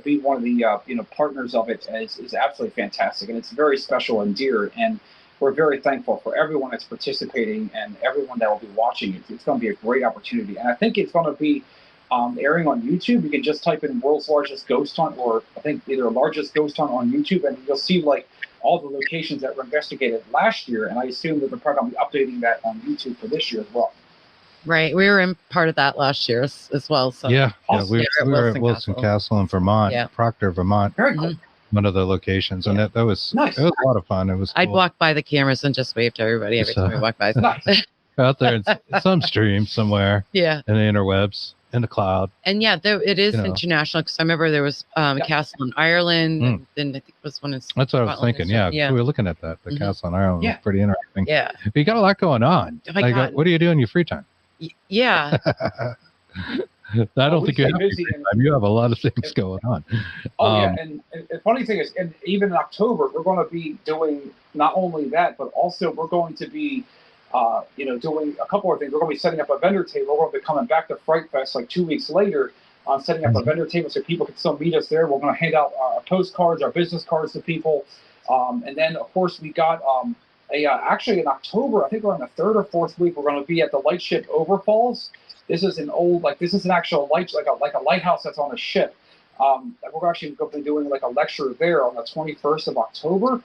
be one of the, partners of it is absolutely fantastic, and it's very special and dear. And we're very thankful for everyone that's participating and everyone that will be watching it. It's going to be a great opportunity, and I think it's going to be airing on YouTube. You can just type in World's Largest Ghost Hunt, or I think either Largest Ghost Hunt on YouTube, and you'll see all the locations that were investigated last year. And I assume that they're probably going to be updating that on YouTube for this year as well. Right. We were in part of that last year as well. So we were at Wilson Castle in Vermont, Proctor, Vermont. Very cool. One of the locations, and that was nice. It was a lot of fun. It was. I'd walk by the cameras and just wave to everybody every time we walk by. Nice. Out there in some stream somewhere. Yeah. In the interwebs. In the cloud. And it is international, because I remember there was a castle in Ireland, and then I think it was one in That's what I was thinking. Yeah. We were looking at that. The castle in Ireland was pretty interesting. Yeah. But you got a lot going on. Oh my God. What do you do in your free time? Yeah. I don't think you have free time. You have a lot of things going on. And the funny thing is, and even in October, we're going to be doing not only that, but also we're going to be doing a couple of things. We're going to be setting up a vendor table. We're going to be coming back to Fright Fest 2 weeks later on setting up a vendor table so people can still meet us there. We're going to hand out our postcards, our business cards to people. And then, of course, we got actually in October, I think we're on the 3rd or 4th week, we're going to be at the lightship Overfalls. This is this is an actual light, like a lighthouse that's on a ship. We're actually going to be doing a lecture there on the 21st of October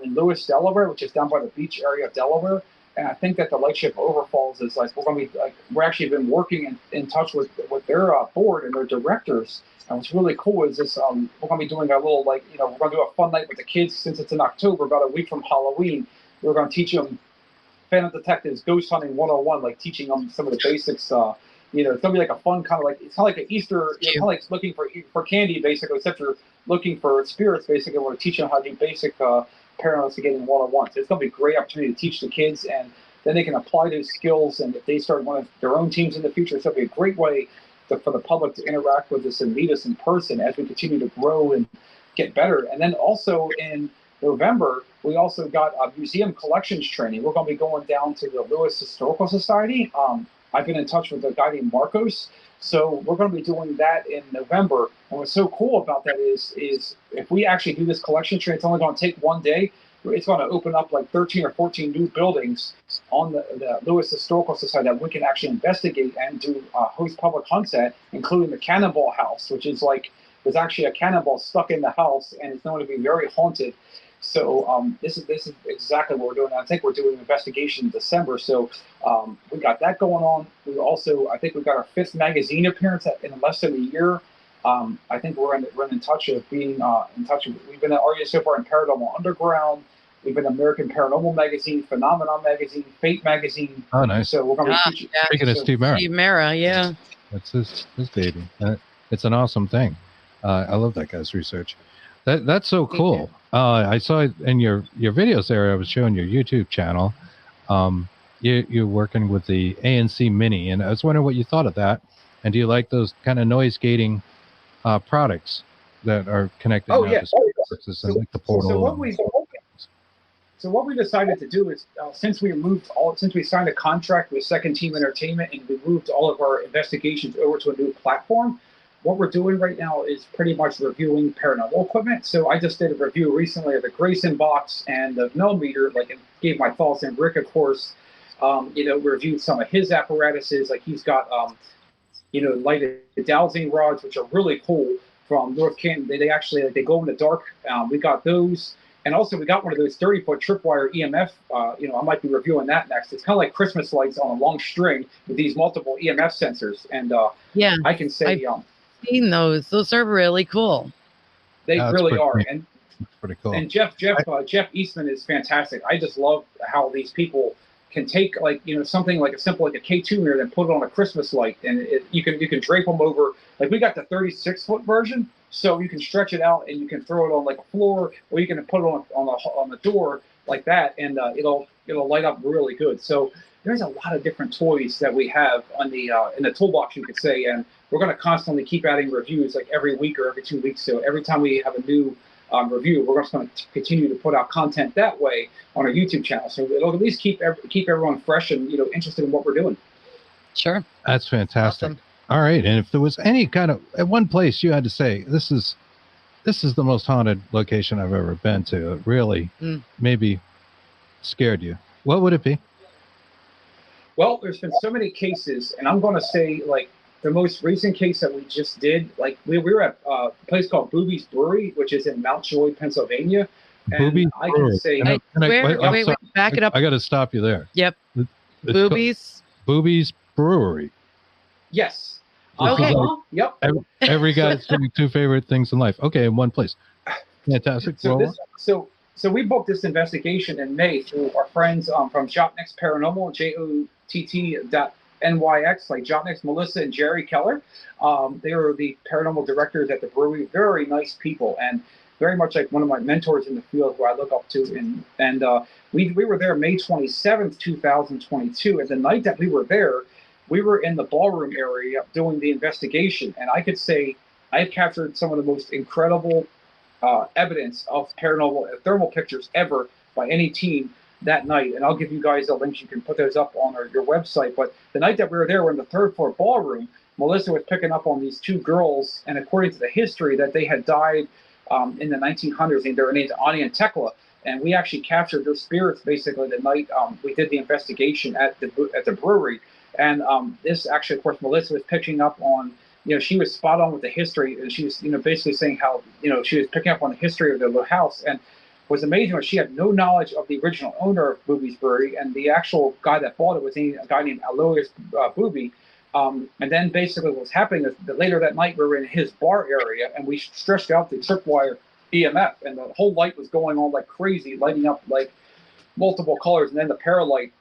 in Lewis, Delaware, which is down by the beach area of Delaware. And I think that the lightship Overfalls is we're going to be we're actually been working in touch with their board and their directors. And what's really cool is this we're going to be doing a little we're going to do a fun night with the kids since it's in October, about a week from Halloween. We're going to teach them Phantom Detectives Ghost Hunting 101, teaching them some of the basics. It's going to be a fun kind of it's kind of like an Easter, kind of like looking for candy basically, except you're looking for spirits basically. We're going to teach them how to do basic paranormal investigating 101. So it's going to be a great opportunity to teach the kids, and then they can apply those skills. And if they start one of their own teams in the future, it's going to be a great way for the public to interact with us and meet us in person as we continue to grow and get better. And then also in November, we also got a museum collections training. We're going to be going down to the Lewis Historical Society. I've been in touch with a guy named Marcos. So we're going to be doing that in November. And what's so cool about that is if we actually do this collection training, it's only going to take 1 day. it's going to open up like 13 or 14 new buildings on the Lewis Historical Society that we can actually investigate and do host public hunts at, including the Cannonball House, which is like, there's actually a cannonball stuck in the house, and it's known to be very haunted. So this is exactly what we're doing. I think we're doing an investigation in December. So we got that going on. We also, I think we got our 5th magazine appearance in less than a year. I think we're in touch of being in touch. We've been already so far in Paranormal Underground. We've been American Paranormal Magazine, Phenomenon Magazine, Fate Magazine. Oh, nice. So we're going to be speaking of Steve Mera. Steve Mera, yeah. That's his baby. It's an awesome thing. I love that guy's research. That's so cool. I saw it in your videos there. I was showing your YouTube channel. You're working with the ANC Mini, and I was wondering what you thought of that. And do you like those kind of noise gating products that are connected? Oh, yeah. Like the portal. So what we decided to do is, since we signed a contract with Second Team Entertainment and we moved all of our investigations over to a new platform, what we're doing right now is pretty much reviewing paranormal equipment. So I just did a review recently of the Grayson box and the Millimeter, and gave my thoughts. And Rick, of course, reviewed some of his apparatuses. Like he's got, lighted dowsing rods, which are really cool from North Canton. They actually, they go in the dark. We got those. And also we got one of those 30-foot tripwire EMF. I might be reviewing that next. It's kind of like Christmas lights on a long string with these multiple EMF sensors. And I can say, seen those. Those are really cool. They really are. Cool. And that's pretty cool. And Jeff Eastman is fantastic. I just love how these people can take something like a simple like a K2 mirror and put it on a Christmas light, and you can drape them over. Like we got the 36-foot version, so you can stretch it out and you can throw it on like a floor, or you can put it on the door like that, and it'll light up really good. So there's a lot of different toys that we have on the in the toolbox, you could say, and we're going to constantly keep adding reviews like every week or every 2 weeks. So every time we have a new review, we're just going to continue to put out content that way on our YouTube channel. So it'll at least keep everyone fresh and interested in what we're doing. Sure. That's fantastic. Awesome. All right, and if there was any kind of at one place you had to say this is the most haunted location I've ever been to, it really maybe scared you, what would it be? Well, there's been so many cases, and I'm going to say like the most recent case that we just did, like we were at a place called Booby's Brewery, which is in Mount Joy, Pennsylvania. And Booby's I can say, wait, back it up. I got to stop you there. Yep. Booby's Brewery. Yes. Okay. Yep. Every guy's doing 2 favorite things in life. Okay, in one place. Fantastic. So we booked this investigation in May through our friends from Jotnex Paranormal, JOTT.NYX, like Jotnex, Melissa, and Jerry Keller. They are the paranormal directors at the brewery. Very nice people, and very much like one of my mentors in the field who I look up to. And we were there May 27th, 2022. And the night that we were there, we were in the ballroom area doing the investigation. And I could say I captured some of the most incredible evidence of paranormal thermal pictures ever by any team that night. And I'll give you guys the links. You can put those up on your website. But the night that we were there, we're in the 3rd floor ballroom. Melissa was picking up on these 2 girls, and according to the history, that they had died in the 1900s, and they were named Ani and Tekla. And we actually captured their spirits basically the night we did the investigation at the brewery. And this actually, of course, Melissa was picking up on. She was spot on with the history, and she was, basically saying how, she was picking up on the history of the house. And was amazing was she had no knowledge of the original owner of Booby's Brewery, and the actual guy that bought it was a guy named Alois Booby. And then basically what was happening is that later that night we were in his bar area, and we stretched out the tripwire EMF, and the whole light was going on like crazy, lighting up like multiple colors, and then the paralight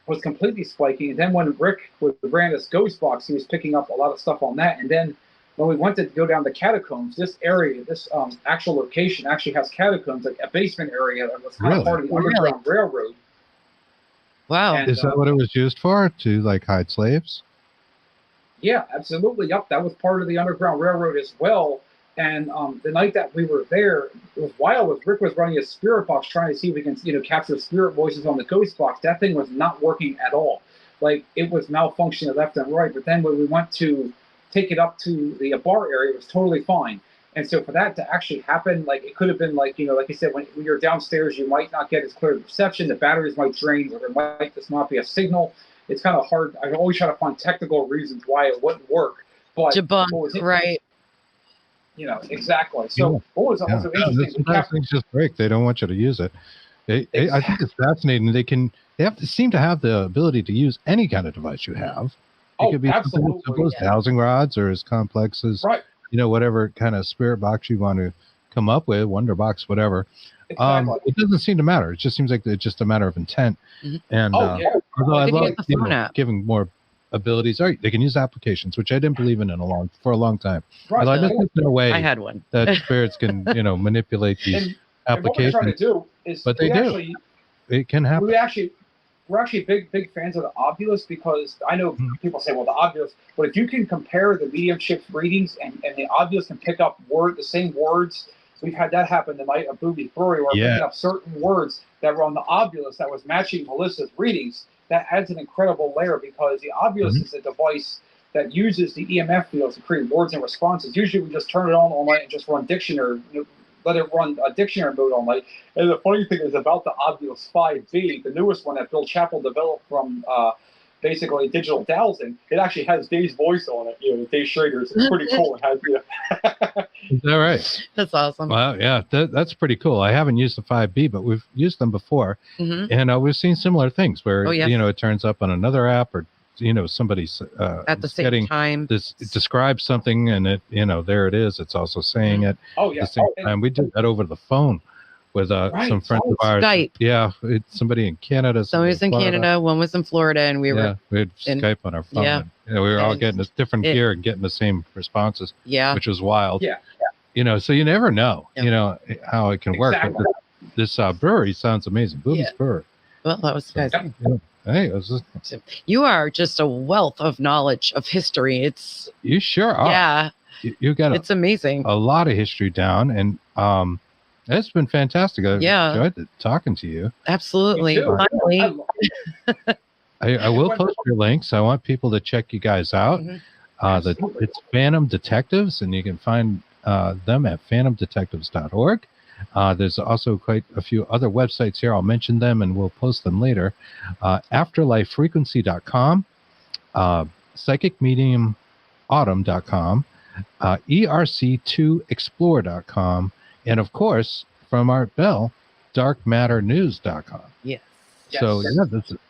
was completely spiking. And then when Rick ran this ghost box, he was picking up a lot of stuff on that. And then when we went to go down the catacombs, this area, this actual location actually has catacombs, like a basement area that was kind of part of the Underground Railroad. Wow. And, is that what it was used for? To like hide slaves? Yeah, absolutely. Yep, that was part of the Underground Railroad as well. And the night that we were there, it was wild. Rick was running a spirit box trying to see if we can, capture spirit voices on the ghost box. That thing was not working at all. Like, it was malfunctioning left and right. But then when we went to take it up to the bar area, it was totally fine. And so for that to actually happen, like it could have been like, like you said, when you're downstairs, you might not get as clear of reception. The batteries might drain, or there might just not be a signal. It's kind of hard. I always try to find technical reasons why it wouldn't work. But right. Exactly. So what was also interesting? Sometimes things just break. They don't want you to use it. I think it's fascinating. They seem to have the ability to use any kind of device you have. It could be something as simple as dowsing rods, or as complex as whatever kind of spirit box you want to come up with, wonder box, whatever. Exactly. It doesn't seem to matter. It just seems like it's just a matter of intent. And although I love giving more abilities, they can use applications, which I didn't believe in for a long time. Right. I just think no way I had one that spirits can manipulate these applications. And what we're trying to do is, but it can happen. We're actually big fans of the Ovilus, because I know people say, well, the Ovilus, but if you can compare the mediumship readings and the Ovilus can pick up the same words. We've had that happen the night of Booby Brewery, where we're picking up certain words that were on the Ovilus that was matching Melissa's readings. That adds an incredible layer, because the Ovilus is a device that uses the EMF fields to create words and responses. Usually we just turn it on all night and just run dictionary, let it run a dictionary mode all night. And the funny thing is about the Ovilus 5B, the newest one that Bill Chappell developed from basically digital dowsing. It actually has Dave's voice on it. Dave Schrader's. It's pretty cool. It has, Is that right? That's awesome. Well, yeah, that's pretty cool. I haven't used the 5B, but we've used them before, and we've seen similar things where it turns up on another app, or somebody's at the same time it describes something, and it there it is. It's also saying it at the same time. We did that over the phone with some friends of ours. Skype. Yeah, it's somebody in Canada. Somebody was in Canada, one was in Florida, and we had Skype on our phone. Yeah, we were all getting this different gear and getting the same responses. Yeah, which was wild. Yeah, so you never know. How it can work. But this brewery sounds amazing. Booby's Brewery. Well, that was guys. Hey, you are just a wealth of knowledge of history. You sure are. Yeah, you got it's amazing. A lot of history down, and it's been fantastic. I enjoyed talking to you. Absolutely. Finally. I will post your links. I want people to check you guys out. It's Phantom Detectives, and you can find them at phantomdetectives.org. There's also quite a few other websites here. I'll mention them, and we'll post them later. Afterlifefrequency.com, psychicmediumautumn.com, erc2explore.com, and of course, from Art Bell, darkmatternews.com. Yes. So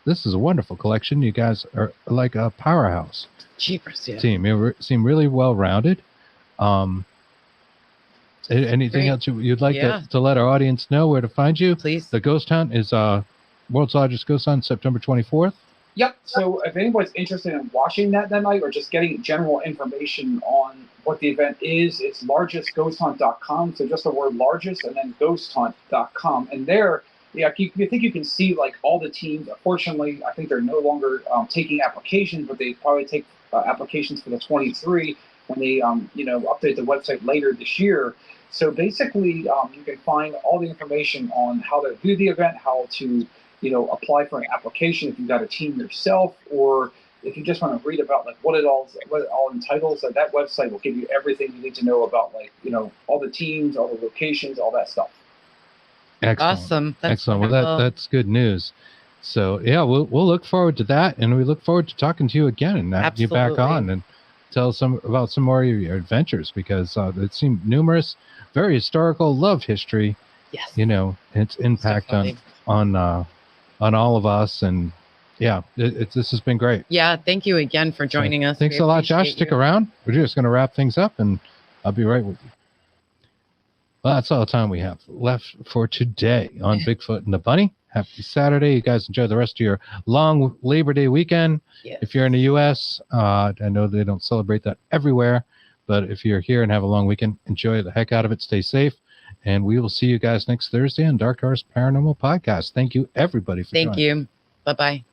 this is a wonderful collection. You guys are like a powerhouse team. You seem really well rounded. Anything else you'd like to let our audience know where to find you? Please. The Ghost Hunt is World's Largest Ghost Hunt, September 24th. Yep. So if anybody's interested in watching that night, or just getting general information on what the event is, it's largestghosthunt.com. So just the word largest and then ghosthunt.com. And there, you think you can see like all the teams. Unfortunately, I think they're no longer taking applications, but they probably take applications for the 23 when they update the website later this year. So basically, you can find all the information on how to do the event, how to apply for an application if you've got a team yourself, or if you just want to read about like what it all entitles. That website will give you everything you need to know about all the teams, all the locations, all that stuff. Excellent. Awesome. Excellent. Well, that's good news. So yeah, we'll look forward to that, and we look forward to talking to you again and having you back on and tell us about some more of your adventures, because it seemed numerous, very historical, love history. Yes. Its impact on all of us, and this has been great. Yeah, thank you again for joining us. Thanks a lot, Josh. Stick around. We're just going to wrap things up, and I'll be right with you. Well, that's all the time we have left for today on Bigfoot and the Bunny. Happy Saturday. You guys enjoy the rest of your long Labor Day weekend. Yes. If you're in the U.S., I know they don't celebrate that everywhere, but if you're here and have a long weekend, enjoy the heck out of it. Stay safe. And we will see you guys next Thursday on Dark Horse Paranormal Podcast. Thank you, everybody, for joining. Thank you. Bye-bye.